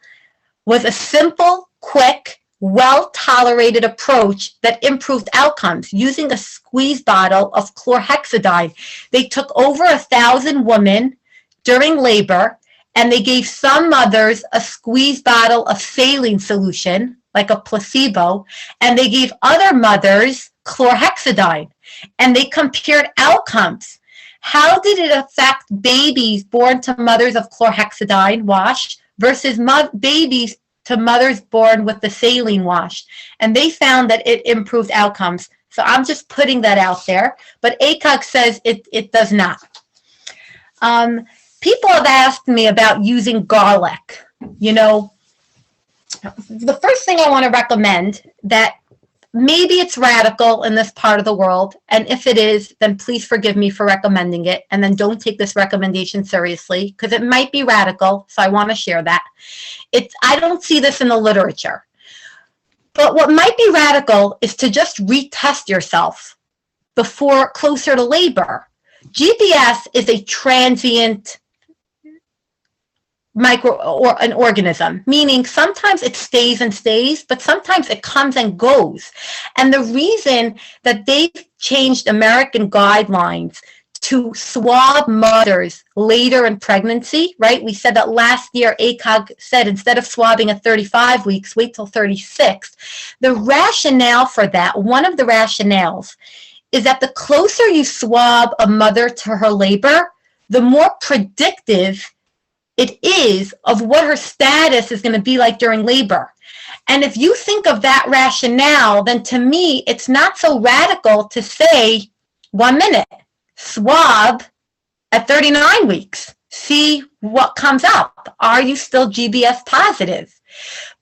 was a simple, quick, well-tolerated approach that improved outcomes. Using a squeeze bottle of chlorhexidine, they took over 1,000 women during labor, and they gave some mothers a squeeze bottle of saline solution, like a placebo, and they gave other mothers chlorhexidine, and they compared outcomes. How did it affect babies born to mothers of chlorhexidine wash versus babies to mothers born with the saline wash? And they found that it improved outcomes. So I'm just putting that out there, but ACOG says it does not. People have asked me about using garlic. You know, the first thing I want to recommend, that maybe it's radical in this part of the world, and if it is, then please forgive me for recommending it, and then don't take this recommendation seriously, because it might be radical, so I want to share that. I don't see this in the literature. But what might be radical is to just retest yourself before closer to labor. GBS is a transient an organism, meaning sometimes it stays and stays, but sometimes it comes and goes. And the reason that they've changed American guidelines to swab mothers later in pregnancy, right? We said that last year, ACOG said instead of swabbing at 35 weeks, wait till 36. The rationale for that, one of the rationales, is that the closer you swab a mother to her labor, the more predictive it is of what her status is going to be like during labor. And if you think of that rationale, then to me, it's not so radical to say, 1 minute, swab at 39 weeks, see what comes up. Are you still GBS positive?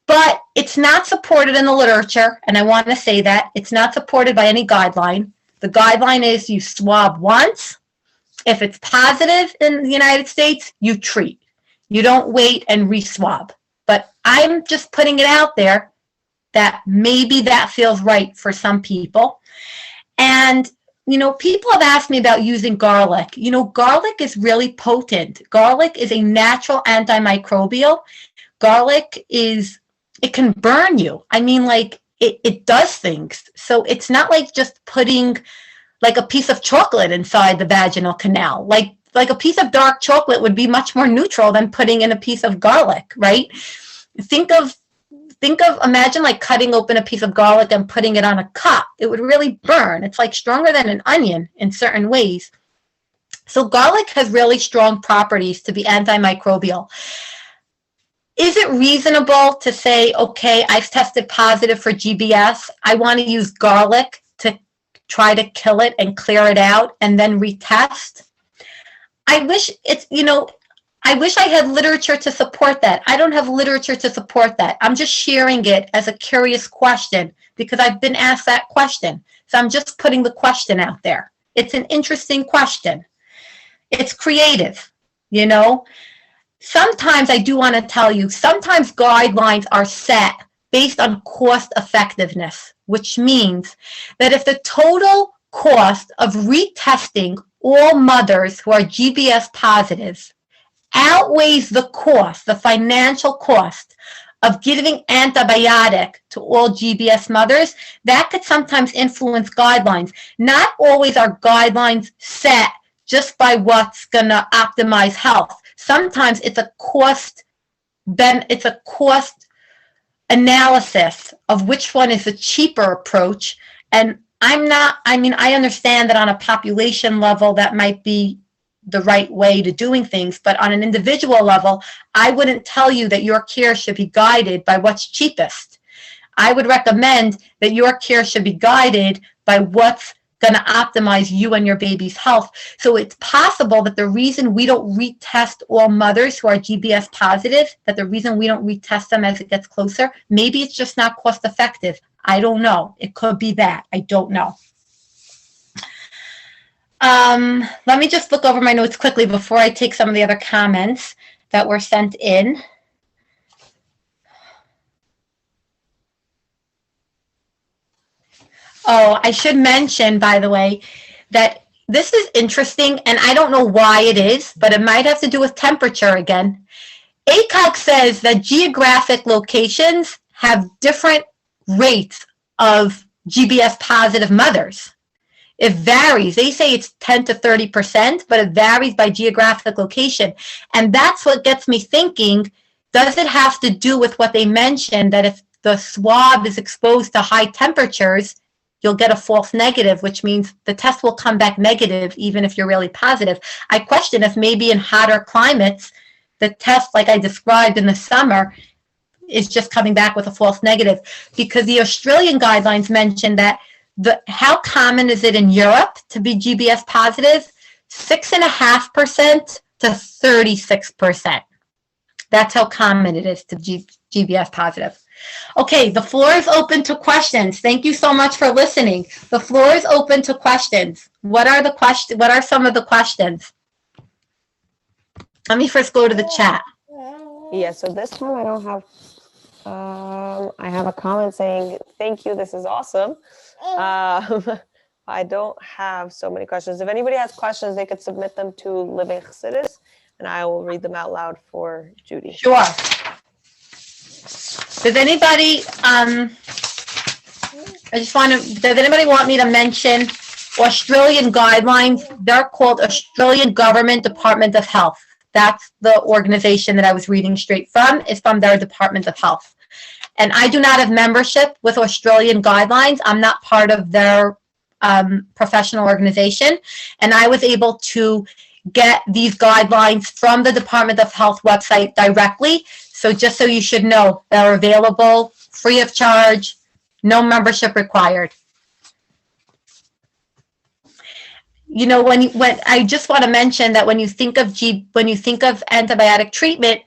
But it's not supported in the literature, and I want to say that. It's not supported by any guideline. The guideline is you swab once. If it's positive in the United States, you treat. You don't wait and re-swab. But I'm just putting it out there that maybe that feels right for some people. And, you know, people have asked me about using garlic. You know, garlic is really potent. Garlic is a natural antimicrobial. Garlic it can burn you. I mean, like, it does things. So it's not like just putting like a piece of chocolate inside the vaginal canal. Like a piece of dark chocolate would be much more neutral than putting in a piece of garlic, right? Imagine like cutting open a piece of garlic and putting it on a cup. It would really burn. It's like stronger than an onion in certain ways. So garlic has really strong properties to be antimicrobial. Is it reasonable to say, okay, I've tested positive for GBS. I want to use garlic to try to kill it and clear it out and then retest? I wish I had literature to support that. I don't have literature to support that. I'm just sharing it as a curious question because I've been asked that question. So I'm just putting the question out there. It's an interesting question. It's creative, you know. Sometimes I do want to tell you, sometimes guidelines are set based on cost effectiveness, which means that if the total cost of retesting all mothers who are GBS positive outweighs the cost, the financial cost of giving antibiotic to all GBS mothers, that could sometimes influence guidelines. Not always are guidelines set just by what's going to optimize health. Sometimes it's a cost analysis of which one is the cheaper approach and I understand that on a population level that might be the right way to doing things, but on an individual level, I wouldn't tell you that your care should be guided by what's cheapest. I would recommend that your care should be guided by what's going to optimize you and your baby's health. So it's possible that the reason we don't retest all mothers who are GBS positive, that the reason we don't retest them as it gets closer, maybe it's just not cost effective. I don't know. It could be that. I don't know. Let me just look over my notes quickly before I take some of the other comments that were sent in. Oh, I should mention, by the way, that this is interesting, and I don't know why it is, but it might have to do with temperature again. ACOG says that geographic locations have different rates of GBS positive mothers. It varies. They say it's 10 to 30%, but it varies by geographic location. And that's what gets me thinking, does it have to do with what they mentioned, that if the swab is exposed to high temperatures, you'll get a false negative, which means the test will come back negative even if you're really positive. I question if maybe in hotter climates, the test, like I described in the summer, is just coming back with a false negative, because the Australian guidelines mention that how common is it in Europe to be GBS positive? 6.5% to 36%. That's how common it is to GBS positive. Okay, the floor is open to questions. Thank you so much for listening. The floor is open to questions. What are some of the questions? Let me first go to the chat. Yeah, so this time I don't have, I have a comment saying, thank you, this is awesome. I don't have so many questions. If anybody has questions, they could submit them to Living Chassidus, and I will read them out loud for Judy. Sure. Does anybody, does anybody want me to mention Australian guidelines? They're called Australian Government Department of Health. That's the organization that I was reading straight from. It's from their Department of Health. And I do not have membership with Australian guidelines. I'm not part of their professional organization. And I was able to get these guidelines from the Department of Health website directly. So just so you should know, they're available free of charge, no membership required. You know, when I just want to mention that when you think of antibiotic treatment,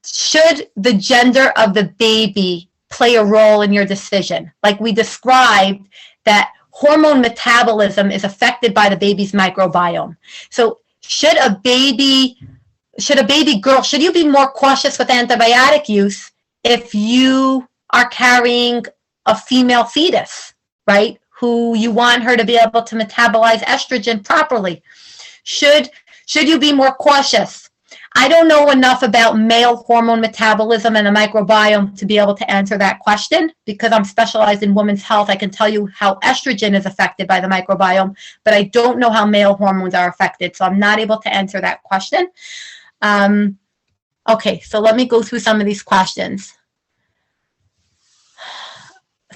should the gender of the baby play a role in your decision? Like we described, that hormone metabolism is affected by the baby's microbiome. So should a baby girl, should you be more cautious with antibiotic use if you are carrying a female fetus, right? Who you want her to be able to metabolize estrogen properly? Should you be more cautious? I don't know enough about male hormone metabolism and the microbiome to be able to answer that question. Because I'm specialized in women's health, I can tell you how estrogen is affected by the microbiome, but I don't know how male hormones are affected, so I'm not able to answer that question. Okay, so let me go through some of these questions.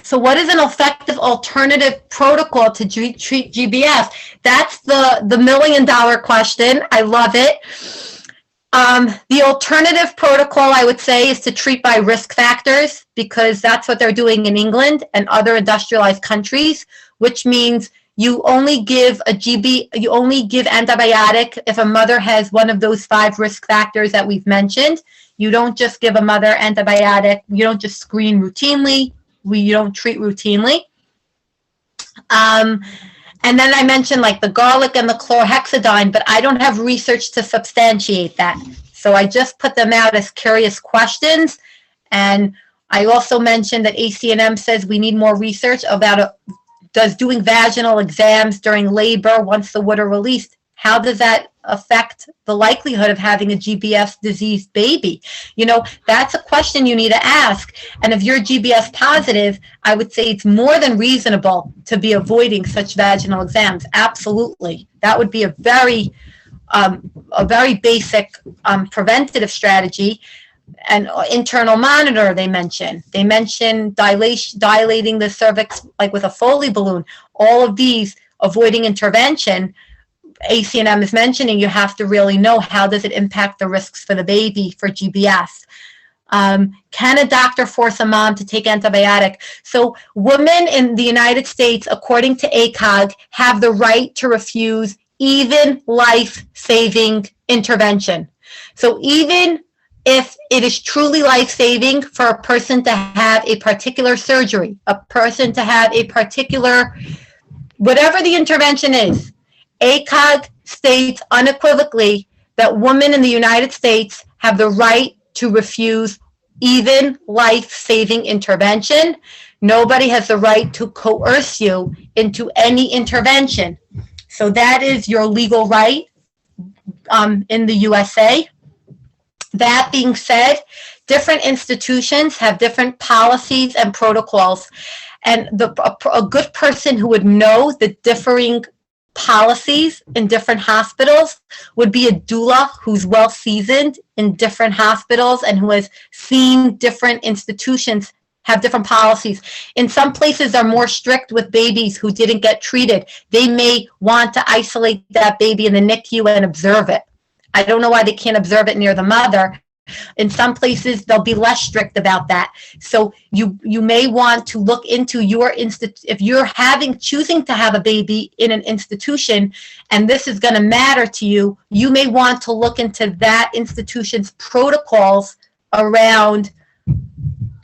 So what is an effective alternative protocol to treat GBS? That's the $1 million question. I love it. The alternative protocol, I would say, is to treat by risk factors, because that's what they're doing in England and other industrialized countries, which means you only give antibiotic if a mother has one of those 5 risk factors that we've mentioned. You don't just give a mother antibiotic. You don't just screen routinely. You don't treat routinely. And then I mentioned like the garlic and the chlorhexidine, but I don't have research to substantiate that. So I just put them out as curious questions. And I also mentioned that ACNM says we need more research about does doing vaginal exams during labor once the wood are released, how does that affect the likelihood of having a GBS diseased baby? You know, that's a question you need to ask. And if you're GBS positive, I would say it's more than reasonable to be avoiding such vaginal exams. Absolutely. That would be a very basic preventative strategy. and internal monitor they mention. They mention dilating the cervix like with a Foley balloon. All of these, avoiding intervention, ACNM is mentioning you have to really know how does it impact the risks for the baby for GBS. Can a doctor force a mom to take antibiotic? So women in the United States, according to ACOG, have the right to refuse even life-saving intervention. So even if it is truly life-saving for a person to have a particular surgery, a person to have a particular, whatever the intervention is, ACOG states unequivocally that women in the United States have the right to refuse even life-saving intervention. Nobody has the right to coerce you into any intervention. So that is your legal right in the USA. That being said, different institutions have different policies and protocols. And a good person who would know the differing policies in different hospitals would be a doula who's well seasoned in different hospitals and who has seen different institutions have different policies. In some places are more strict with babies who didn't get treated. They may want to isolate that baby in the NICU and observe it. I don't know why they can't observe it near the mother. In some places, they'll be less strict about that. So you may want to look into your if you're choosing to have a baby in an institution, and this is going to matter to you, you may want to look into that institution's protocols around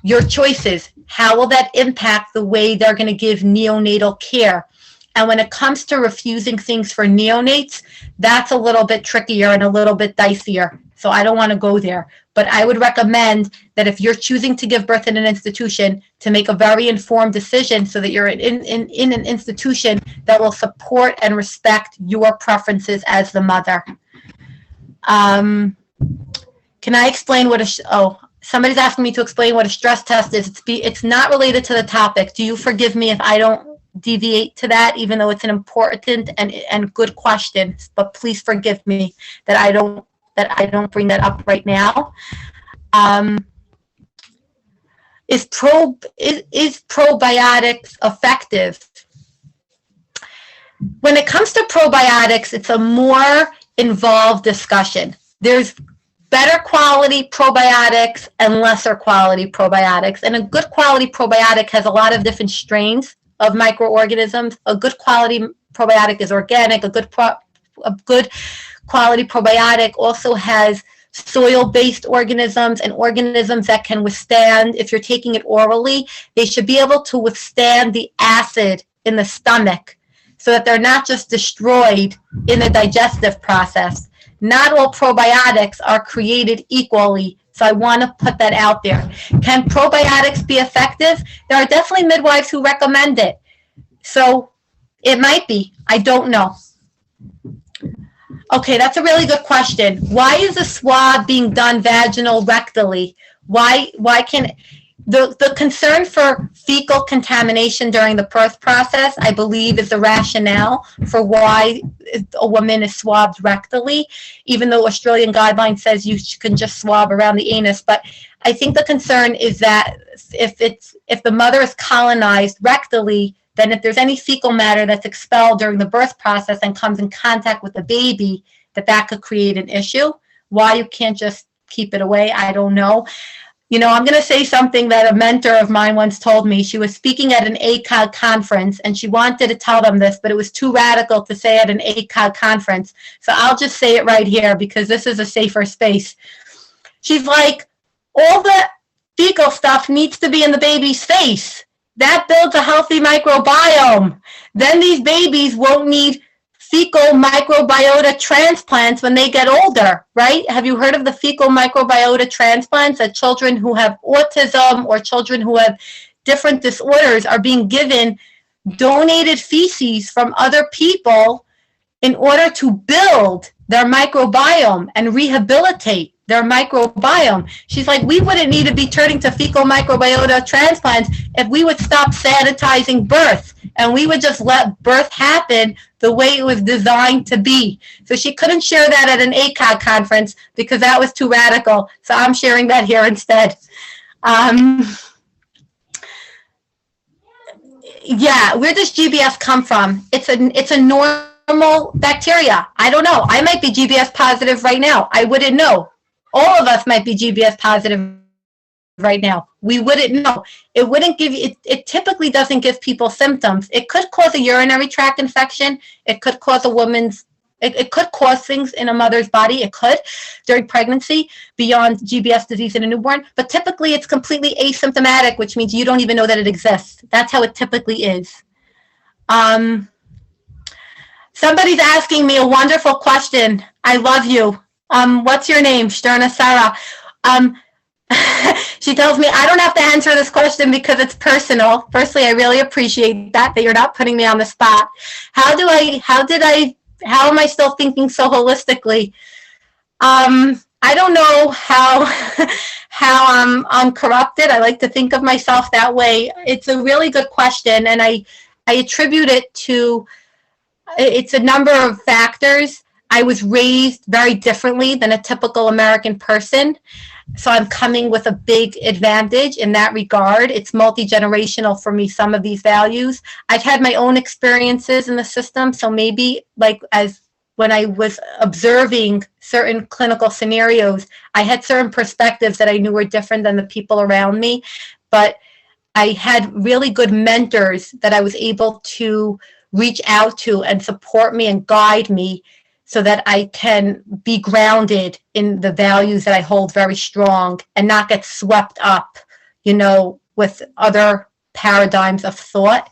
your choices. How will that impact the way they're going to give neonatal care? And when it comes to refusing things for neonates, that's a little bit trickier and a little bit dicier. So I don't want to go there. But I would recommend that if you're choosing to give birth in an institution, to make a very informed decision so that you're in an institution that will support and respect your preferences as the mother. Can I explain what somebody's asking me to explain what a stress test is. It's not related to the topic. Do you forgive me if I don't deviate to that, even though it's an important and good question? But please forgive me that I don't bring that up right now. Is probiotics effective? When it comes to probiotics, it's a more involved discussion. There's better quality probiotics and lesser quality probiotics. And a good quality probiotic has a lot of different strains of microorganisms. A good quality probiotic is organic. A good quality probiotic also has soil-based organisms and organisms that can withstand, if you're taking it orally, they should be able to withstand the acid in the stomach so that they're not just destroyed in the digestive process. Not all probiotics are created equally, so I want to put that out there. Can probiotics be effective? There are definitely midwives who recommend it. So it might be. I don't know. Okay, that's a really good question. Why is the swab being done vaginal rectally? Why can the concern for fecal contamination during the birth process, I believe, is the rationale for why a woman is swabbed rectally, even though Australian guideline says you can just swab around the anus. But I think the concern is that if the mother is colonized rectally, then if there's any fecal matter that's expelled during the birth process and comes in contact with the baby, that could create an issue. Why you can't just keep it away, I don't know. You know, I'm going to say something that a mentor of mine once told me. She was speaking at an ACOG conference, and she wanted to tell them this, but it was too radical to say at an ACOG conference. So I'll just say it right here because this is a safer space. She's like, all the fecal stuff needs to be in the baby's face. That builds a healthy microbiome. Then these babies won't need fecal microbiota transplants when they get older, right? Have you heard of the fecal microbiota transplants that children who have autism or children who have different disorders are being given donated feces from other people in order to build their microbiome and rehabilitate? their microbiome. She's like, we wouldn't need to be turning to fecal microbiota transplants if we would stop sanitizing birth and we would just let birth happen the way it was designed to be. So she couldn't share that at an ACOG conference because that was too radical. So I'm sharing that here instead. Yeah, where does GBS come from? It's a normal bacteria. I don't know. I might be GBS positive right now. I wouldn't know. All of us might be GBS positive right now. We wouldn't know. It wouldn't give you, it typically doesn't give people symptoms. It could cause a urinary tract infection. It could cause it could cause things in a mother's body. It could during pregnancy beyond GBS disease in a newborn. But typically it's completely asymptomatic, which means you don't even know that it exists. That's how it typically is. Somebody's asking me a wonderful question. I love you. What's your name? Shterna Sarah. She tells me I don't have to answer this question because it's personal. Firstly, I really appreciate that you're not putting me on the spot. How am I still thinking so holistically? I don't know how I'm corrupted. I like to think of myself that way. It's a really good question, and I attribute it to, it's a number of factors. I was raised very differently than a typical American person. So I'm coming with a big advantage in that regard. It's multi-generational for me, some of these values. I've had my own experiences in the system. So maybe like as when I was observing certain clinical scenarios, I had certain perspectives that I knew were different than the people around me. But I had really good mentors that I was able to reach out to and support me and guide me so that I can be grounded in the values that I hold very strong and not get swept up, with other paradigms of thought.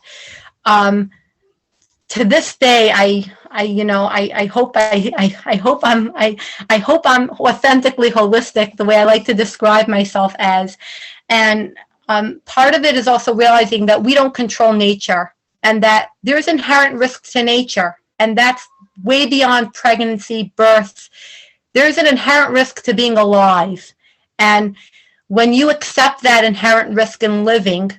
To this day, I hope I'm authentically holistic, the way I like to describe myself as. And part of it is also realizing that we don't control nature and that there's inherent risks to nature, and that's way beyond pregnancy, birth. There's an inherent risk to being alive. And when you accept that inherent risk in living,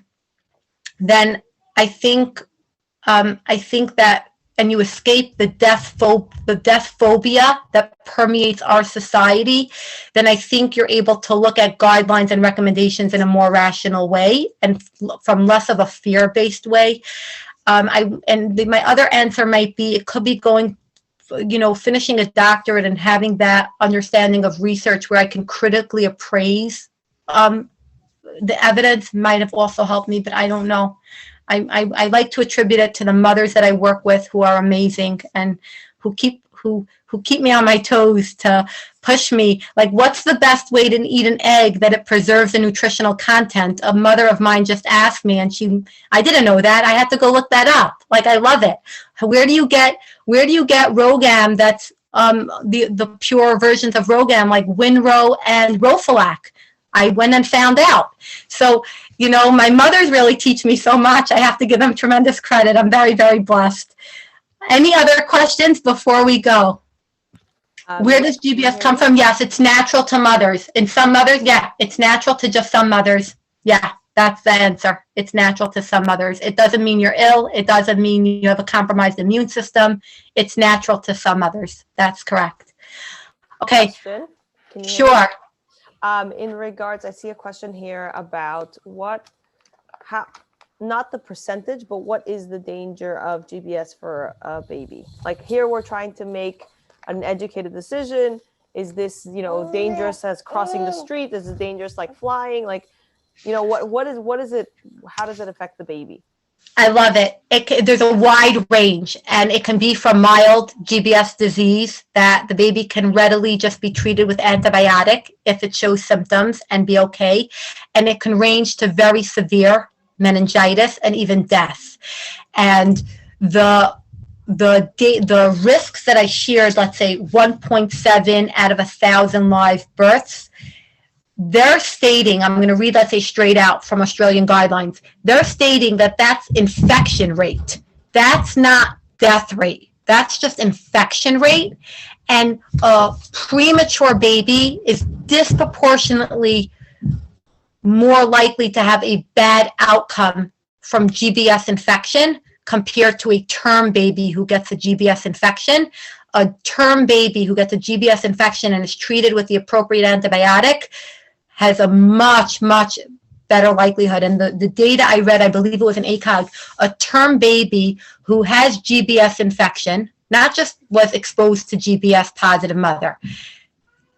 then I think that, and you escape the death phobia that permeates our society, then I think you're able to look at guidelines and recommendations in a more rational way and from less of a fear-based way. My other answer might be, it could be going, finishing a doctorate and having that understanding of research where I can critically appraise the evidence might have also helped me, but I don't know. I like to attribute it to the mothers that I work with who are amazing and who keep me on my toes to push me. Like, what's the best way to eat an egg that it preserves the nutritional content? A mother of mine just asked me, and I didn't know that. I had to go look that up. Like, I love it. Where do you get Rogam that's the pure versions of Rogam, like Winrow and Rofalac? I went and found out. So, my mothers really teach me so much. I have to give them tremendous credit. I'm very, very blessed. Any other questions before we go? Where does GBS come from? Yes, it's natural to mothers. In some mothers, yeah, it's natural to just some mothers. Yeah, that's the answer. It's natural to some mothers. It doesn't mean you're ill. It doesn't mean you have a compromised immune system. It's natural to some mothers. That's correct. Okay. Sure. In regards, I see a question here about not the percentage, but what is the danger of GBS for a baby? Like, here we're trying to make an educated decision. Is this, dangerous as crossing the street? Is it dangerous like flying? Like, what is it? How does it affect the baby? I love it. There's a wide range, and it can be from mild GBS disease that the baby can readily just be treated with antibiotic if it shows symptoms and be okay. And it can range to very severe meningitis and even death. And the risks that I shared, let's say 1.7 out of 1,000 live births, they're stating, I'm going to read, let's say, straight out from Australian guidelines. They're stating that that's infection rate. That's not death rate. That's just infection rate. And a premature baby is disproportionately more likely to have a bad outcome from GBS infection compared to a term baby who gets a GBS infection. A term baby who gets a GBS infection and is treated with the appropriate antibiotic has a much, much better likelihood. And the data I read, I believe it was an ACOG, a term baby who has GBS infection, not just was exposed to GBS positive mother,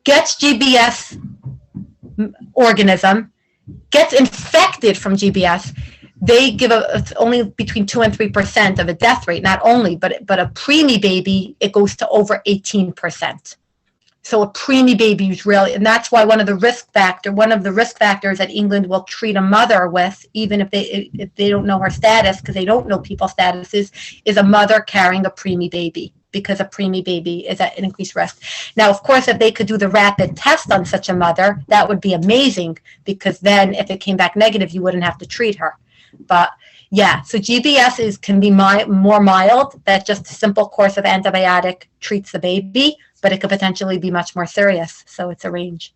gets GBS organism, gets infected from GBS, they give it's only between 2 and 3% of a death rate, not only, but a preemie baby, it goes to over 18%. So a preemie baby is really, and that's why one of the risk factors that England will treat a mother with, even if they don't know her status, because they don't know people's statuses, is a mother carrying a preemie baby, because a preemie baby is at an increased risk. Now, of course, if they could do the rapid test on such a mother, that would be amazing, because then if it came back negative, you wouldn't have to treat her. But yeah, so GBS can be more mild. That just a simple course of antibiotic treats the baby, but it could potentially be much more serious. So it's a range.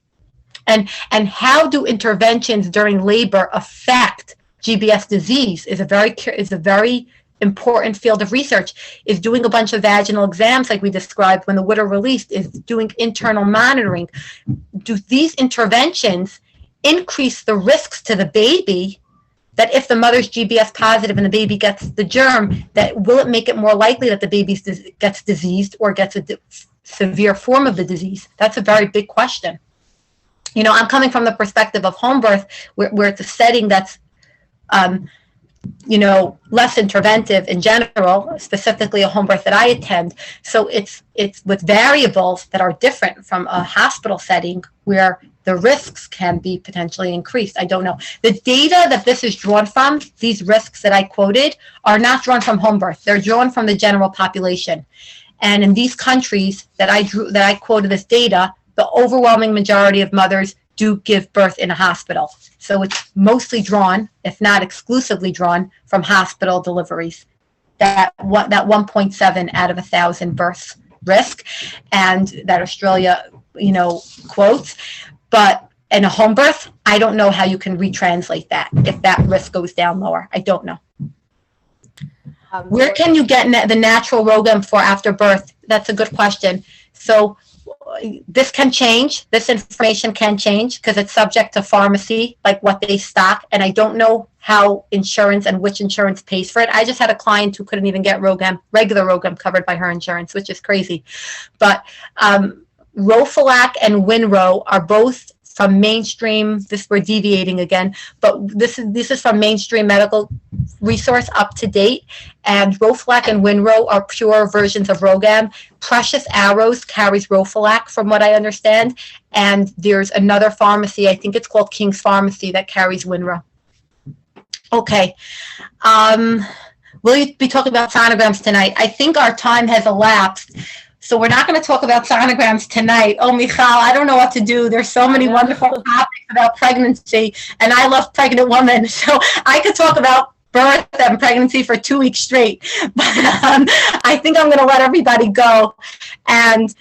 And how do interventions during labor affect GBS disease is a very important field of research. Is doing a bunch of vaginal exams like we described when the water released, is doing internal monitoring. Do these interventions increase the risks to the baby, that if the mother's GBS positive and the baby gets the germ, that will it make it more likely that the baby gets diseased or gets a severe form of the disease? That's a very big question. You know, I'm coming from the perspective of home birth, where it's a setting that's, you know, less interventive in general, specifically a home birth that I attend. So it's with variables that are different from a hospital setting where the risks can be potentially increased. I don't know. The data that this is drawn from, these risks that I quoted, are not drawn from home birth. They're drawn from the general population. And in these countries that I quoted this data, the overwhelming majority of mothers do give birth in a hospital. So it's mostly drawn, if not exclusively drawn, from hospital deliveries. That 1.7 out of 1,000 births risk, and that Australia, you know, quotes. But in a home birth, I don't know how you can retranslate that if that risk goes down lower. I don't know. Where can you get the natural ROGAM for after birth? That's a good question. So this can change. This information can change because it's subject to pharmacy, like what they stock. And I don't know how insurance and which insurance pays for it. I just had a client who couldn't even get ROGAM, regular ROGAM, covered by her insurance, which is crazy. But Rofalac and Winrow are both from mainstream. We're deviating again, but this is from mainstream medical resource, up to date. And Rofalac and Winrow are pure versions of ROGAM. Precious Arrows carries Rofalac, from what I understand, and there's another pharmacy, I think it's called King's Pharmacy, that carries Winrow. Okay. Will you be talking about sonograms tonight? I think our time has elapsed. So we're not going to talk about sonograms tonight. Oh, Michal, I don't know what to do. There's so many wonderful topics about pregnancy, and I love pregnant women. So I could talk about birth and pregnancy for 2 weeks straight. But I think I'm going to let everybody go. And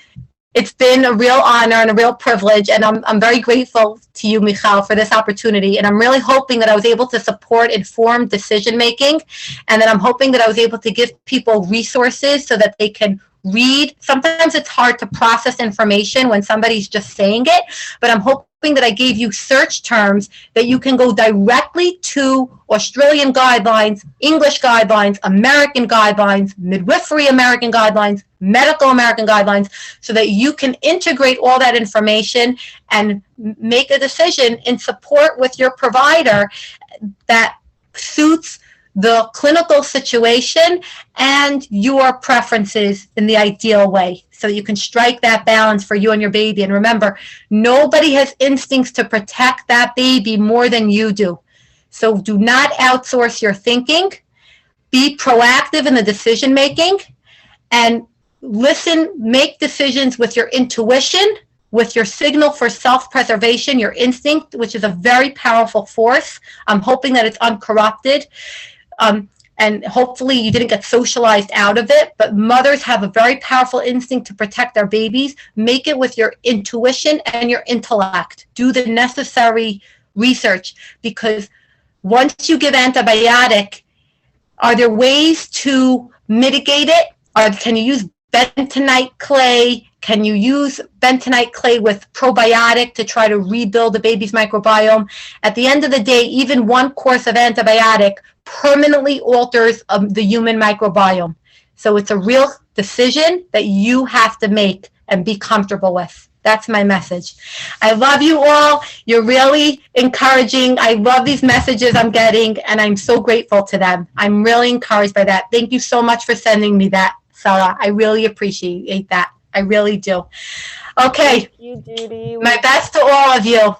it's been a real honor and a real privilege, and I'm very grateful to you, Michal, for this opportunity. And I'm really hoping that I was able to support informed decision-making, and that I'm hoping that I was able to give people resources so that they can read. Sometimes it's hard to process information when somebody's just saying it, but I'm hoping that I gave you search terms that you can go directly to Australian guidelines, English guidelines, American guidelines, midwifery American guidelines, medical American guidelines, so that you can integrate all that information and make a decision in support with your provider that suits the clinical situation and your preferences in the ideal way, so you can strike that balance for you and your baby. And remember, nobody has instincts to protect that baby more than you do. So do not outsource your thinking. Be proactive in the decision making, and listen, make decisions with your intuition, with your signal for self-preservation, your instinct, which is a very powerful force. I'm hoping that it's uncorrupted. and hopefully you didn't get socialized out of it, but mothers have a very powerful instinct to protect their babies. Make it with your intuition and your intellect. Do the necessary research, because once you give antibiotic, are there ways to mitigate it? Or can you use bentonite clay? Can you use bentonite clay with probiotic to try to rebuild the baby's microbiome? At the end of the day, even one course of antibiotic permanently alters the human microbiome. So it's a real decision that you have to make and be comfortable with. That's my message. I love you all. You're really encouraging. I love these messages I'm getting, and I'm so grateful to them. I'm really encouraged by that. Thank you so much for sending me that, Sarah. I really appreciate that. I really do. Okay. Thank you, Judy. My best to all of you.